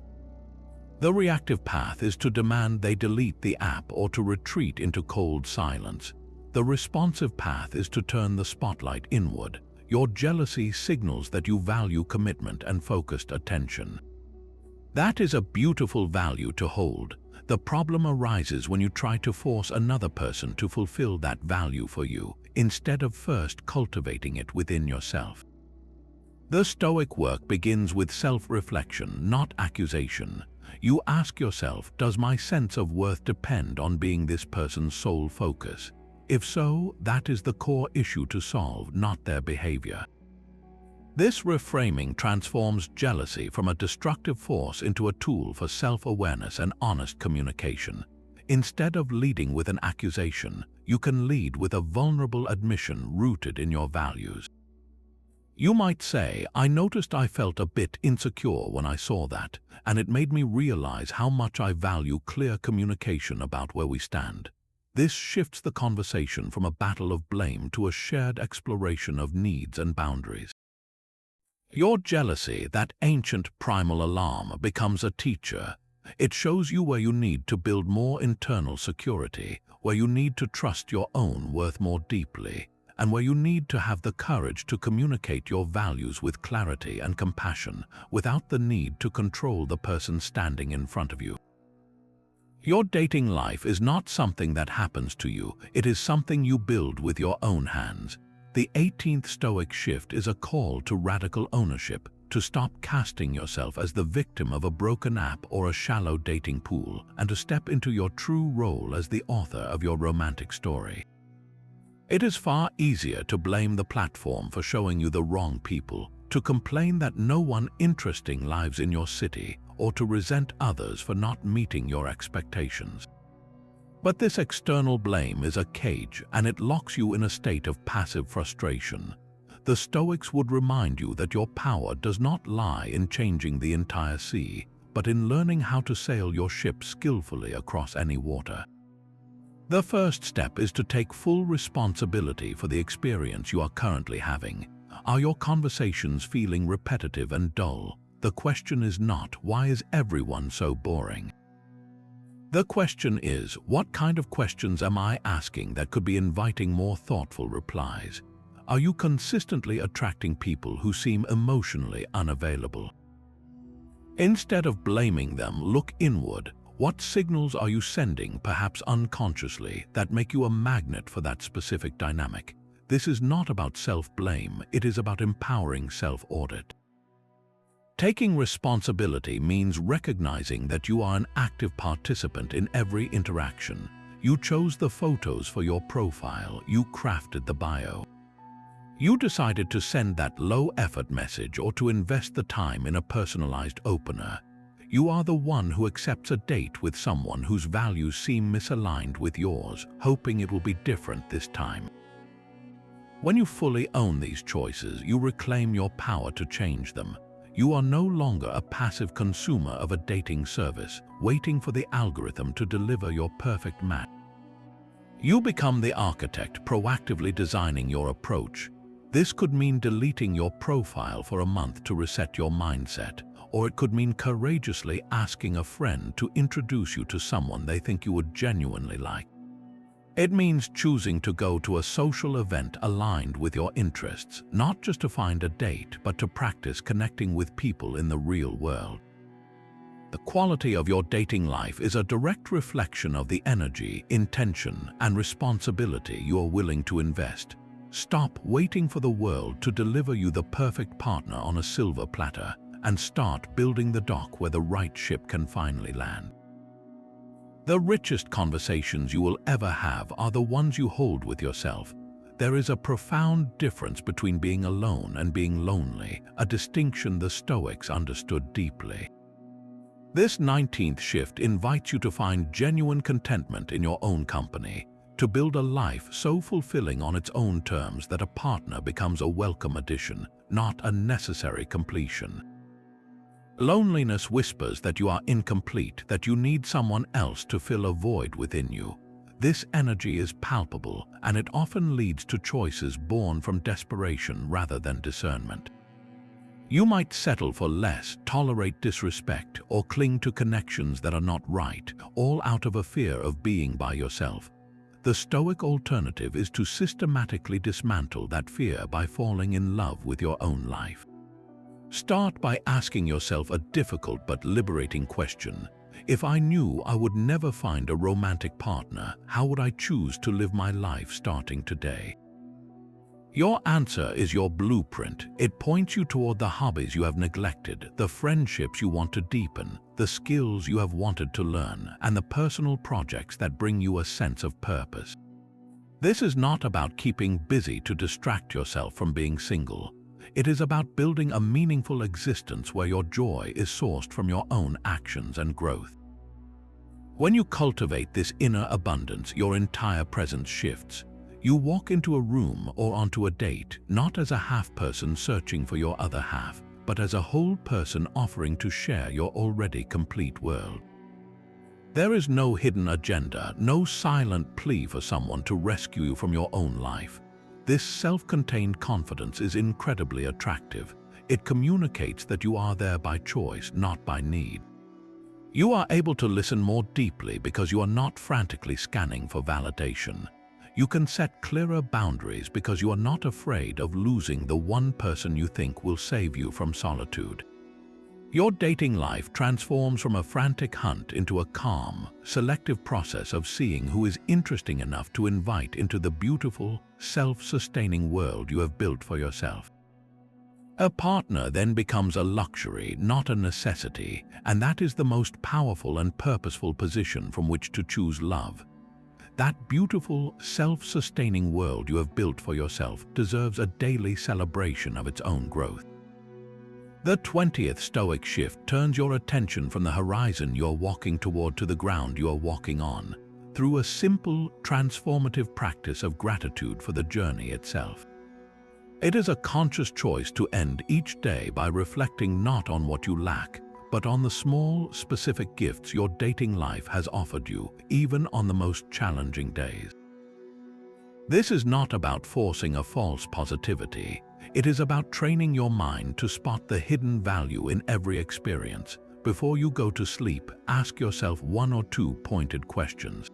The reactive path is to demand they delete the app or to retreat into cold silence. The responsive path is to turn the spotlight inward. Your jealousy signals that you value commitment and focused attention. That is a beautiful value to hold. The problem arises when you try to force another person to fulfill that value for you, instead of first cultivating it within yourself. The Stoic work begins with self-reflection, not accusation. You ask yourself, does my sense of worth depend on being this person's sole focus? If so, that is the core issue to solve, not their behavior. This reframing transforms jealousy from a destructive force into a tool for self-awareness and honest communication. Instead of leading with an accusation, you can lead with a vulnerable admission rooted in your values. You might say, I noticed I felt a bit insecure when I saw that, and it made me realize how much I value clear communication about where we stand. This shifts the conversation from a battle of blame to a shared exploration of needs and boundaries. Your jealousy, that ancient primal alarm, becomes a teacher. It shows you where you need to build more internal security, where you need to trust your own worth more deeply, and where you need to have the courage to communicate your values with clarity and compassion without the need to control the person standing in front of you. Your dating life is not something that happens to you, it is something you build with your own hands. The 18th Stoic shift is a call to radical ownership, to stop casting yourself as the victim of a broken app or a shallow dating pool, and to step into your true role as the author of your romantic story. It is far easier to blame the platform for showing you the wrong people, to complain that no one interesting lives in your city, or to resent others for not meeting your expectations. But this external blame is a cage, and it locks you in a state of passive frustration. The Stoics would remind you that your power does not lie in changing the entire sea, but in learning how to sail your ship skillfully across any water. The first step is to take full responsibility for the experience you are currently having. Are your conversations feeling repetitive and dull? The question is not, why is everyone so boring? The question is, what kind of questions am I asking that could be inviting more thoughtful replies? Are you consistently attracting people who seem emotionally unavailable? Instead of blaming them, look inward. What signals are you sending, perhaps unconsciously, that make you a magnet for that specific dynamic? This is not about self-blame, it is about empowering self-audit. Taking responsibility means recognizing that you are an active participant in every interaction. You chose the photos for your profile, you crafted the bio. You decided to send that low-effort message or to invest the time in a personalized opener. You are the one who accepts a date with someone whose values seem misaligned with yours, hoping it will be different this time. When you fully own these choices, you reclaim your power to change them. You are no longer a passive consumer of a dating service, waiting for the algorithm to deliver your perfect match. You become the architect, proactively designing your approach. This could mean deleting your profile for a month to reset your mindset, or it could mean courageously asking a friend to introduce you to someone they think you would genuinely like. It means choosing to go to a social event aligned with your interests, not just to find a date, but to practice connecting with people in the real world. The quality of your dating life is a direct reflection of the energy, intention, and responsibility you are willing to invest. Stop waiting for the world to deliver you the perfect partner on a silver platter, and start building the dock where the right ship can finally land. The richest conversations you will ever have are the ones you hold with yourself. There is a profound difference between being alone and being lonely, a distinction the Stoics understood deeply. This 19th shift invites you to find genuine contentment in your own company, to build a life so fulfilling on its own terms that a partner becomes a welcome addition, not a necessary completion. Loneliness whispers that you are incomplete, that you need someone else to fill a void within you. This energy is palpable, and it often leads to choices born from desperation rather than discernment. You might settle for less, tolerate disrespect, or cling to connections that are not right, all out of a fear of being by yourself. The Stoic alternative is to systematically dismantle that fear by falling in love with your own life. Start by asking yourself a difficult but liberating question. If I knew I would never find a romantic partner, how would I choose to live my life starting today? Your answer is your blueprint. It points you toward the hobbies you have neglected, the friendships you want to deepen, the skills you have wanted to learn, and the personal projects that bring you a sense of purpose. This is not about keeping busy to distract yourself from being single. It is about building a meaningful existence where your joy is sourced from your own actions and growth. When you cultivate this inner abundance, your entire presence shifts. You walk into a room or onto a date, not as a half person searching for your other half, but as a whole person offering to share your already complete world. There is no hidden agenda, no silent plea for someone to rescue you from your own life. This self-contained confidence is incredibly attractive. It communicates that you are there by choice, not by need. You are able to listen more deeply because you are not frantically scanning for validation. You can set clearer boundaries because you are not afraid of losing the one person you think will save you from solitude. Your dating life transforms from a frantic hunt into a calm, selective process of seeing who is interesting enough to invite into the beautiful, self-sustaining world you have built for yourself. A partner then becomes a luxury, not a necessity, and that is the most powerful and purposeful position from which to choose love. That beautiful, self-sustaining world you have built for yourself deserves a daily celebration of its own growth. The 20th Stoic shift turns your attention from the horizon you're walking toward to the ground you're walking on, through a simple, transformative practice of gratitude for the journey itself. It is a conscious choice to end each day by reflecting not on what you lack, but on the small, specific gifts your dating life has offered you, even on the most challenging days. This is not about forcing a false positivity. It is about training your mind to spot the hidden value in every experience. Before you go to sleep, ask yourself one or two pointed questions.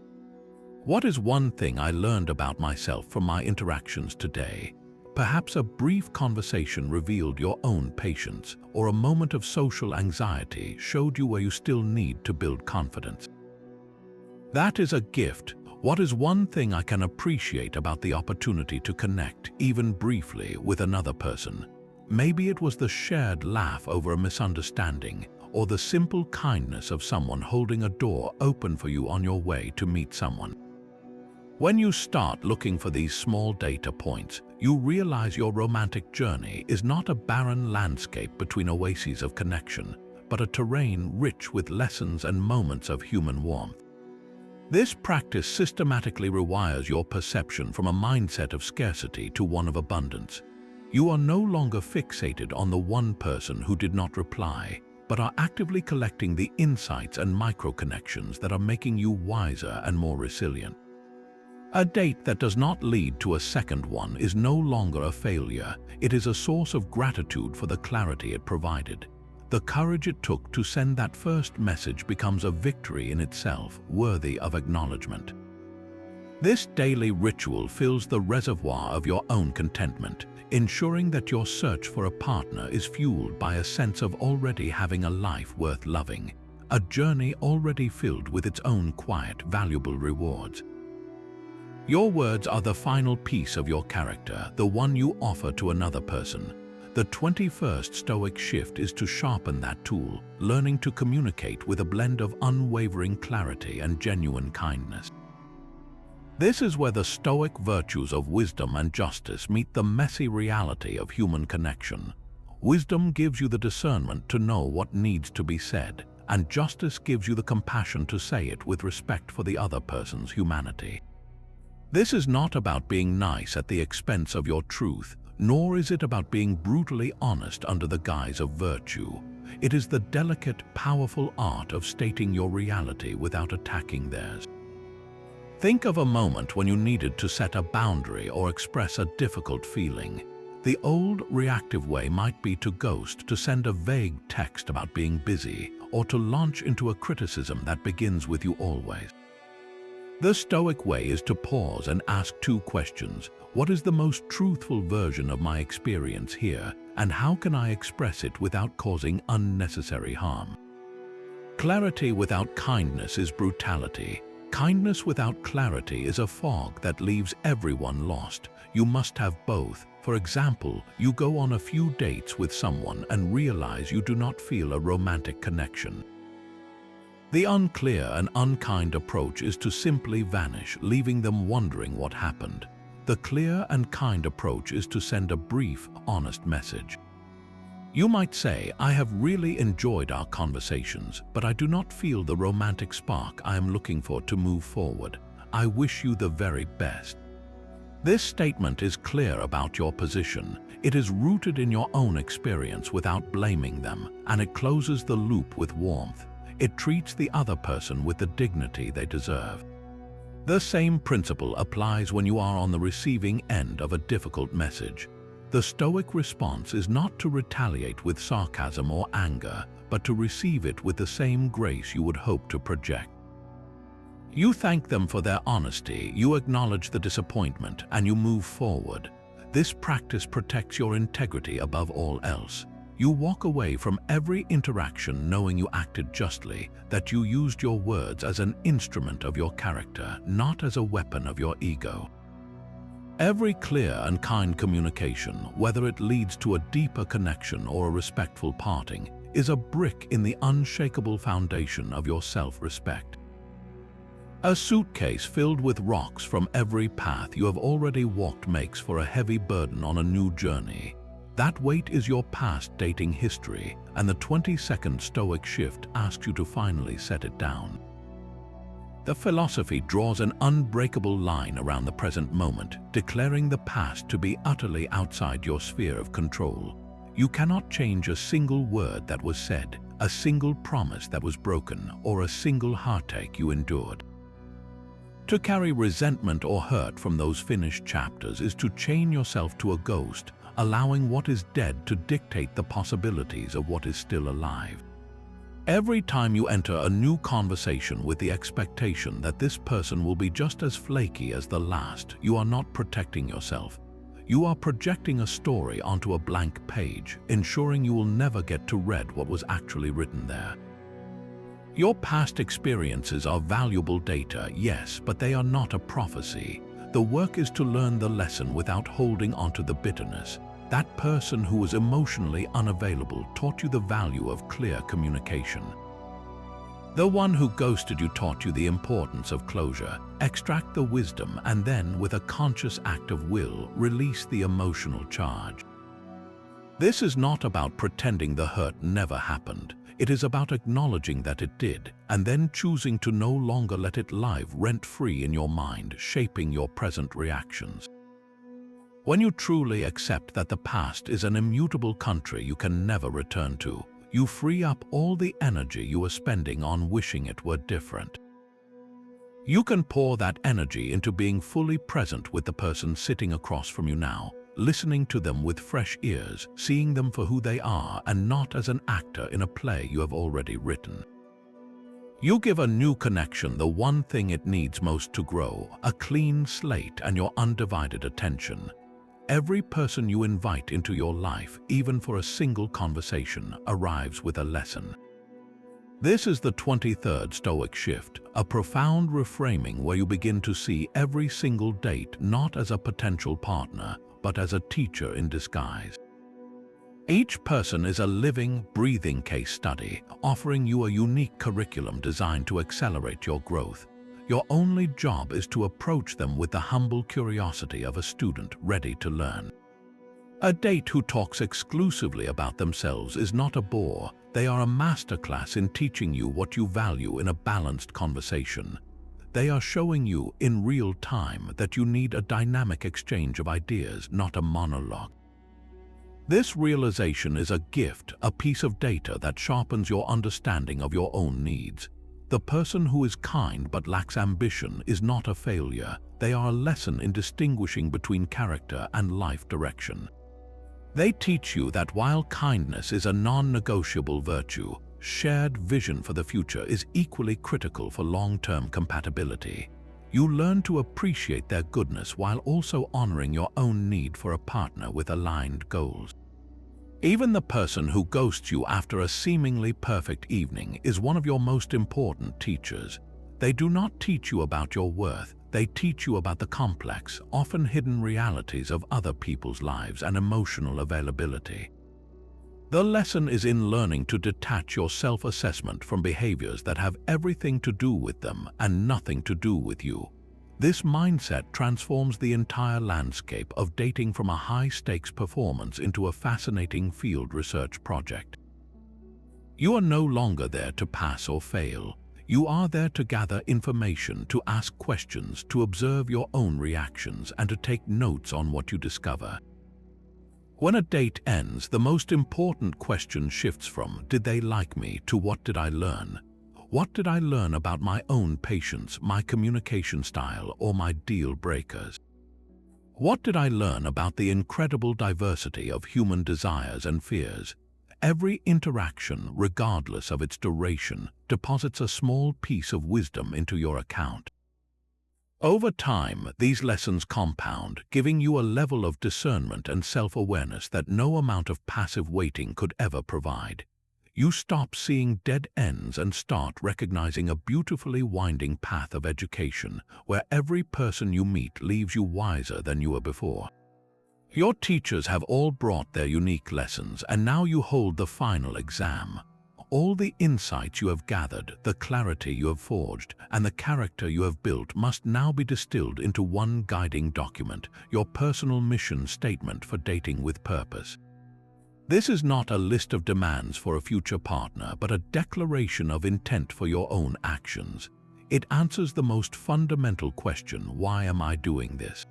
What is one thing I learned about myself from my interactions today? Perhaps a brief conversation revealed your own patience, or a moment of social anxiety showed you where you still need to build confidence. That is a gift. What is one thing I can appreciate about the opportunity to connect, even briefly, with another person? Maybe it was the shared laugh over a misunderstanding, or the simple kindness of someone holding a door open for you on your way to meet someone. When you start looking for these small data points, you realize your romantic journey is not a barren landscape between oases of connection, but a terrain rich with lessons and moments of human warmth. This practice systematically rewires your perception from a mindset of scarcity to one of abundance. You are no longer fixated on the one person who did not reply, but are actively collecting the insights and micro-connections that are making you wiser and more resilient. A date that does not lead to a second one is no longer a failure. It is a source of gratitude for the clarity it provided. The courage it took to send that first message becomes a victory in itself, worthy of acknowledgement. This daily ritual fills the reservoir of your own contentment, ensuring that your search for a partner is fueled by a sense of already having a life worth loving, a journey already filled with its own quiet, valuable rewards. Your words are the final piece of your character, the one you offer to another person. The 21st Stoic shift is to sharpen that tool, learning to communicate with a blend of unwavering clarity and genuine kindness. This is where the Stoic virtues of wisdom and justice meet the messy reality of human connection. Wisdom gives you the discernment to know what needs to be said, and justice gives you the compassion to say it with respect for the other person's humanity. This is not about being nice at the expense of your truth, nor is it about being brutally honest under the guise of virtue. It is the delicate, powerful art of stating your reality without attacking theirs. Think of a moment when you needed to set a boundary or express a difficult feeling. The old reactive way might be to ghost, to send a vague text about being busy, or to launch into a criticism that begins with "you always." The Stoic way is to pause and ask two questions. What is the most truthful version of my experience here, and how can I express it without causing unnecessary harm? Clarity without kindness is brutality. Kindness without clarity is a fog that leaves everyone lost. You must have both. For example, you go on a few dates with someone and realize you do not feel a romantic connection. The unclear and unkind approach is to simply vanish, leaving them wondering what happened. The clear and kind approach is to send a brief, honest message. You might say, "I have really enjoyed our conversations, but I do not feel the romantic spark I am looking for to move forward. I wish you the very best." This statement is clear about your position. It is rooted in your own experience without blaming them, and it closes the loop with warmth. It treats the other person with the dignity they deserve. The same principle applies when you are on the receiving end of a difficult message. The Stoic response is not to retaliate with sarcasm or anger, but to receive it with the same grace you would hope to project. You thank them for their honesty, you acknowledge the disappointment, and you move forward. This practice protects your integrity above all else. You walk away from every interaction knowing you acted justly, that you used your words as an instrument of your character, not as a weapon of your ego. Every clear and kind communication, whether it leads to a deeper connection or a respectful parting, is a brick in the unshakable foundation of your self-respect. A suitcase filled with rocks from every path you have already walked makes for a heavy burden on a new journey. That weight is your past dating history, and the 20-second Stoic shift asks you to finally set it down. The philosophy draws an unbreakable line around the present moment, declaring the past to be utterly outside your sphere of control. You cannot change a single word that was said, a single promise that was broken, or a single heartache you endured. To carry resentment or hurt from those finished chapters is to chain yourself to a ghost, allowing what is dead to dictate the possibilities of what is still alive. Every time you enter a new conversation with the expectation that this person will be just as flaky as the last, you are not protecting yourself. You are projecting a story onto a blank page, ensuring you will never get to read what was actually written there. Your past experiences are valuable data, yes, but they are not a prophecy. The work is to learn the lesson without holding onto the bitterness. That person who was emotionally unavailable taught you the value of clear communication. The one who ghosted you taught you the importance of closure. Extract the wisdom and then, with a conscious act of will, release the emotional charge. This is not about pretending the hurt never happened. It is about acknowledging that it did, and then choosing to no longer let it live rent-free in your mind, shaping your present reactions. When you truly accept that the past is an immutable country you can never return to, you free up all the energy you are spending on wishing it were different. You can pour that energy into being fully present with the person sitting across from you now, listening to them with fresh ears, seeing them for who they are and not as an actor in a play you have already written. You give a new connection the one thing it needs most to grow, a clean slate and your undivided attention. Every person you invite into your life, even for a single conversation, arrives with a lesson. This is the 23rd Stoic shift, a profound reframing where you begin to see every single date not as a potential partner, but as a teacher in disguise. Each person is a living, breathing case study, offering you a unique curriculum designed to accelerate your growth. Your only job is to approach them with the humble curiosity of a student ready to learn. A date who talks exclusively about themselves is not a bore. They are a masterclass in teaching you what you value in a balanced conversation. They are showing you in real time that you need a dynamic exchange of ideas, not a monologue. This realization is a gift, a piece of data that sharpens your understanding of your own needs. The person who is kind but lacks ambition is not a failure. They are a lesson in distinguishing between character and life direction. They teach you that while kindness is a non-negotiable virtue, shared vision for the future is equally critical for long-term compatibility. You learn to appreciate their goodness while also honoring your own need for a partner with aligned goals. Even the person who ghosts you after a seemingly perfect evening is one of your most important teachers. They do not teach you about your worth. They teach you about the complex, often hidden realities of other people's lives and emotional availability. The lesson is in learning to detach your self-assessment from behaviors that have everything to do with them and nothing to do with you. This mindset transforms the entire landscape of dating from a high-stakes performance into a fascinating field research project. You are no longer there to pass or fail. You are there to gather information, to ask questions, to observe your own reactions, and to take notes on what you discover. When a date ends, the most important question shifts from "Did they like me?" to "What did I learn?" What did I learn about my own patience, my communication style, or my deal breakers? What did I learn about the incredible diversity of human desires and fears? Every interaction, regardless of its duration, deposits a small piece of wisdom into your account. Over time, these lessons compound, giving you a level of discernment and self-awareness that no amount of passive waiting could ever provide. You stop seeing dead ends and start recognizing a beautifully winding path of education, where every person you meet leaves you wiser than you were before. Your teachers have all brought their unique lessons, and now you hold the final exam. All the insights you have gathered, the clarity you have forged, and the character you have built must now be distilled into one guiding document, your personal mission statement for dating with purpose. This is not a list of demands for a future partner, but a declaration of intent for your own actions. It answers the most fundamental question: why am I doing this?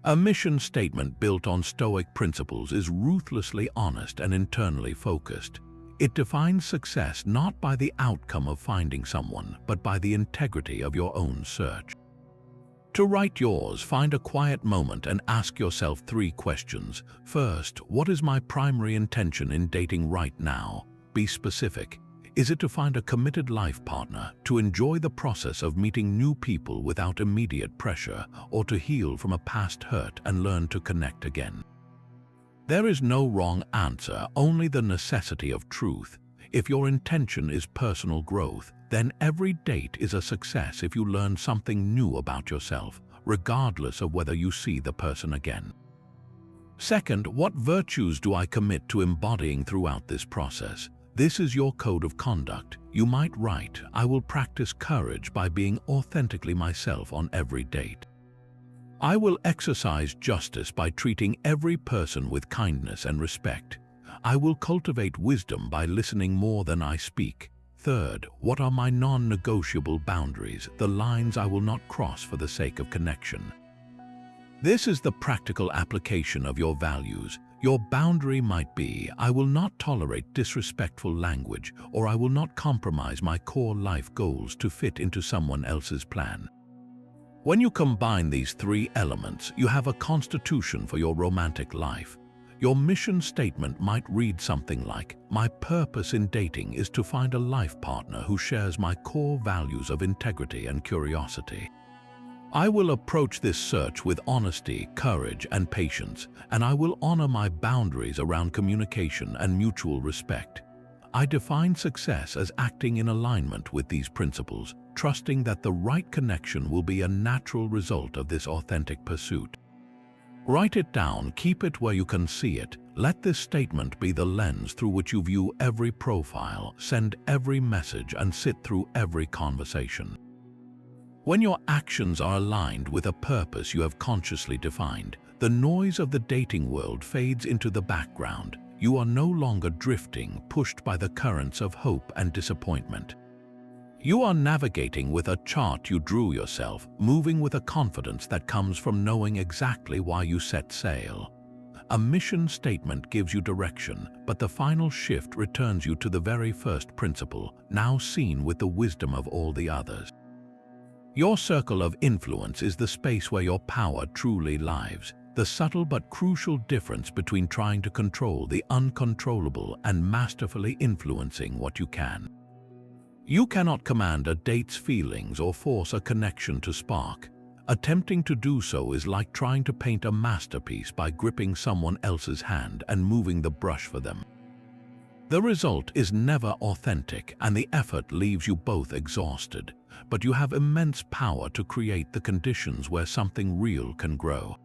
A mission statement built on Stoic principles is ruthlessly honest and internally focused. It defines success not by the outcome of finding someone, but by the integrity of your own search. To write yours, find a quiet moment and ask yourself 3 questions. First, what is my primary intention in dating right now? Be specific. Is it to find a committed life partner, to enjoy the process of meeting new people without immediate pressure, or to heal from a past hurt and learn to connect again? There is no wrong answer, only the necessity of truth. If your intention is personal growth, then every date is a success if you learn something new about yourself, regardless of whether you see the person again. Second, what virtues do I commit to embodying throughout this process? This is your code of conduct. You might write, I will practice courage by being authentically myself on every date. I will exercise justice by treating every person with kindness and respect. I will cultivate wisdom by listening more than I speak. Third, what are my non-negotiable boundaries, the lines I will not cross for the sake of connection? This is the practical application of your values. Your boundary might be, I will not tolerate disrespectful language, or I will not compromise my core life goals to fit into someone else's plan. When you combine these 3 elements, you have a constitution for your romantic life. Your mission statement might read something like, my purpose in dating is to find a life partner who shares my core values of integrity and curiosity. I will approach this search with honesty, courage, and patience, and I will honor my boundaries around communication and mutual respect. I define success as acting in alignment with these principles, trusting that the right connection will be a natural result of this authentic pursuit. Write it down, keep it where you can see it. Let this statement be the lens through which you view every profile, send every message, and sit through every conversation. When your actions are aligned with a purpose you have consciously defined, the noise of the dating world fades into the background. You are no longer drifting, pushed by the currents of hope and disappointment. You are navigating with a chart you drew yourself, moving with a confidence that comes from knowing exactly why you set sail. A mission statement gives you direction, but the final shift returns you to the very first principle, now seen with the wisdom of all the others. Your circle of influence is the space where your power truly lies, the subtle but crucial difference between trying to control the uncontrollable and masterfully influencing what you can. You cannot command a date's feelings or force a connection to spark. Attempting to do so is like trying to paint a masterpiece by gripping someone else's hand and moving the brush for them. The result is never authentic, and the effort leaves you both exhausted, but you have immense power to create the conditions where something real can grow.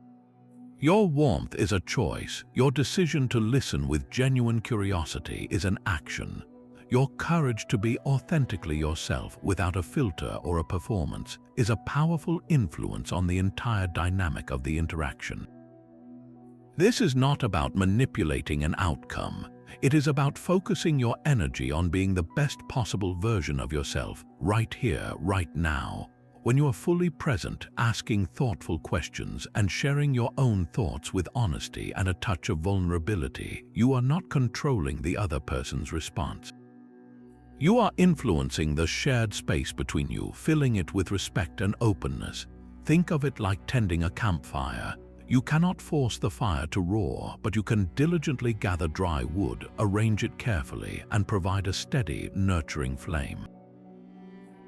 Your warmth is a choice. Your decision to listen with genuine curiosity is an action. Your courage to be authentically yourself without a filter or a performance is a powerful influence on the entire dynamic of the interaction. This is not about manipulating an outcome. It is about focusing your energy on being the best possible version of yourself, right here, right now. When you are fully present, asking thoughtful questions and sharing your own thoughts with honesty and a touch of vulnerability, you are not controlling the other person's response. You are influencing the shared space between you, filling it with respect and openness. Think of it like tending a campfire. You cannot force the fire to roar, but you can diligently gather dry wood, arrange it carefully, and provide a steady, nurturing flame.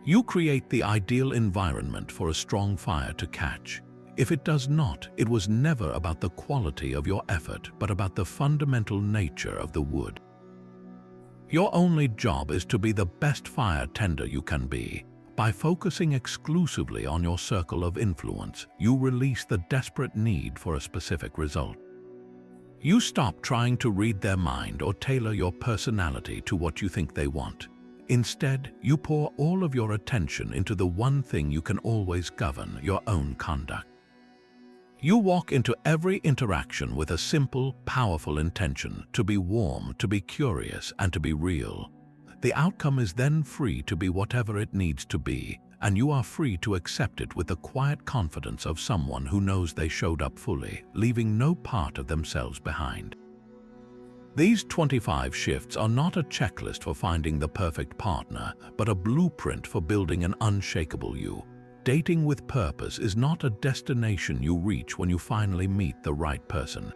You create the ideal environment for a strong fire to catch. If it does not, it was never about the quality of your effort, but about the fundamental nature of the wood. Your only job is to be the best fire tender you can be. By focusing exclusively on your circle of influence, you release the desperate need for a specific result. You stop trying to read their mind or tailor your personality to what you think they want. Instead, you pour all of your attention into the one thing you can always govern: your own conduct. You walk into every interaction with a simple, powerful intention: to be warm, to be curious, and to be real. The outcome is then free to be whatever it needs to be, and you are free to accept it with the quiet confidence of someone who knows they showed up fully, leaving no part of themselves behind. These 25 shifts are not a checklist for finding the perfect partner, but a blueprint for building an unshakable you. Dating with purpose is not a destination you reach when you finally meet the right person.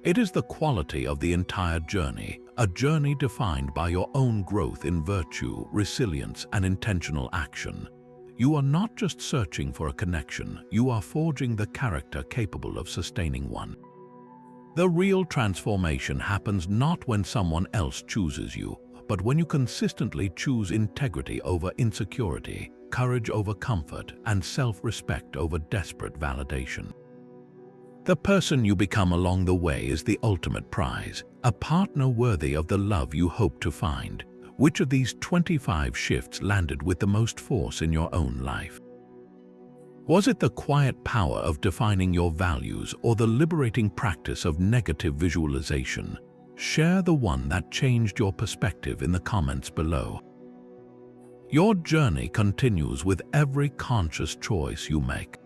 It is the quality of the entire journey, a journey defined by your own growth in virtue, resilience, and intentional action. You are not just searching for a connection, you are forging the character capable of sustaining one. The real transformation happens not when someone else chooses you, but when you consistently choose integrity over insecurity, courage over comfort, and self-respect over desperate validation. The person you become along the way is the ultimate prize, a partner worthy of the love you hope to find. Which of these 25 shifts landed with the most force in your own life? Was it the quiet power of defining your values or the liberating practice of negative visualization? Share the one that changed your perspective in the comments below. Your journey continues with every conscious choice you make.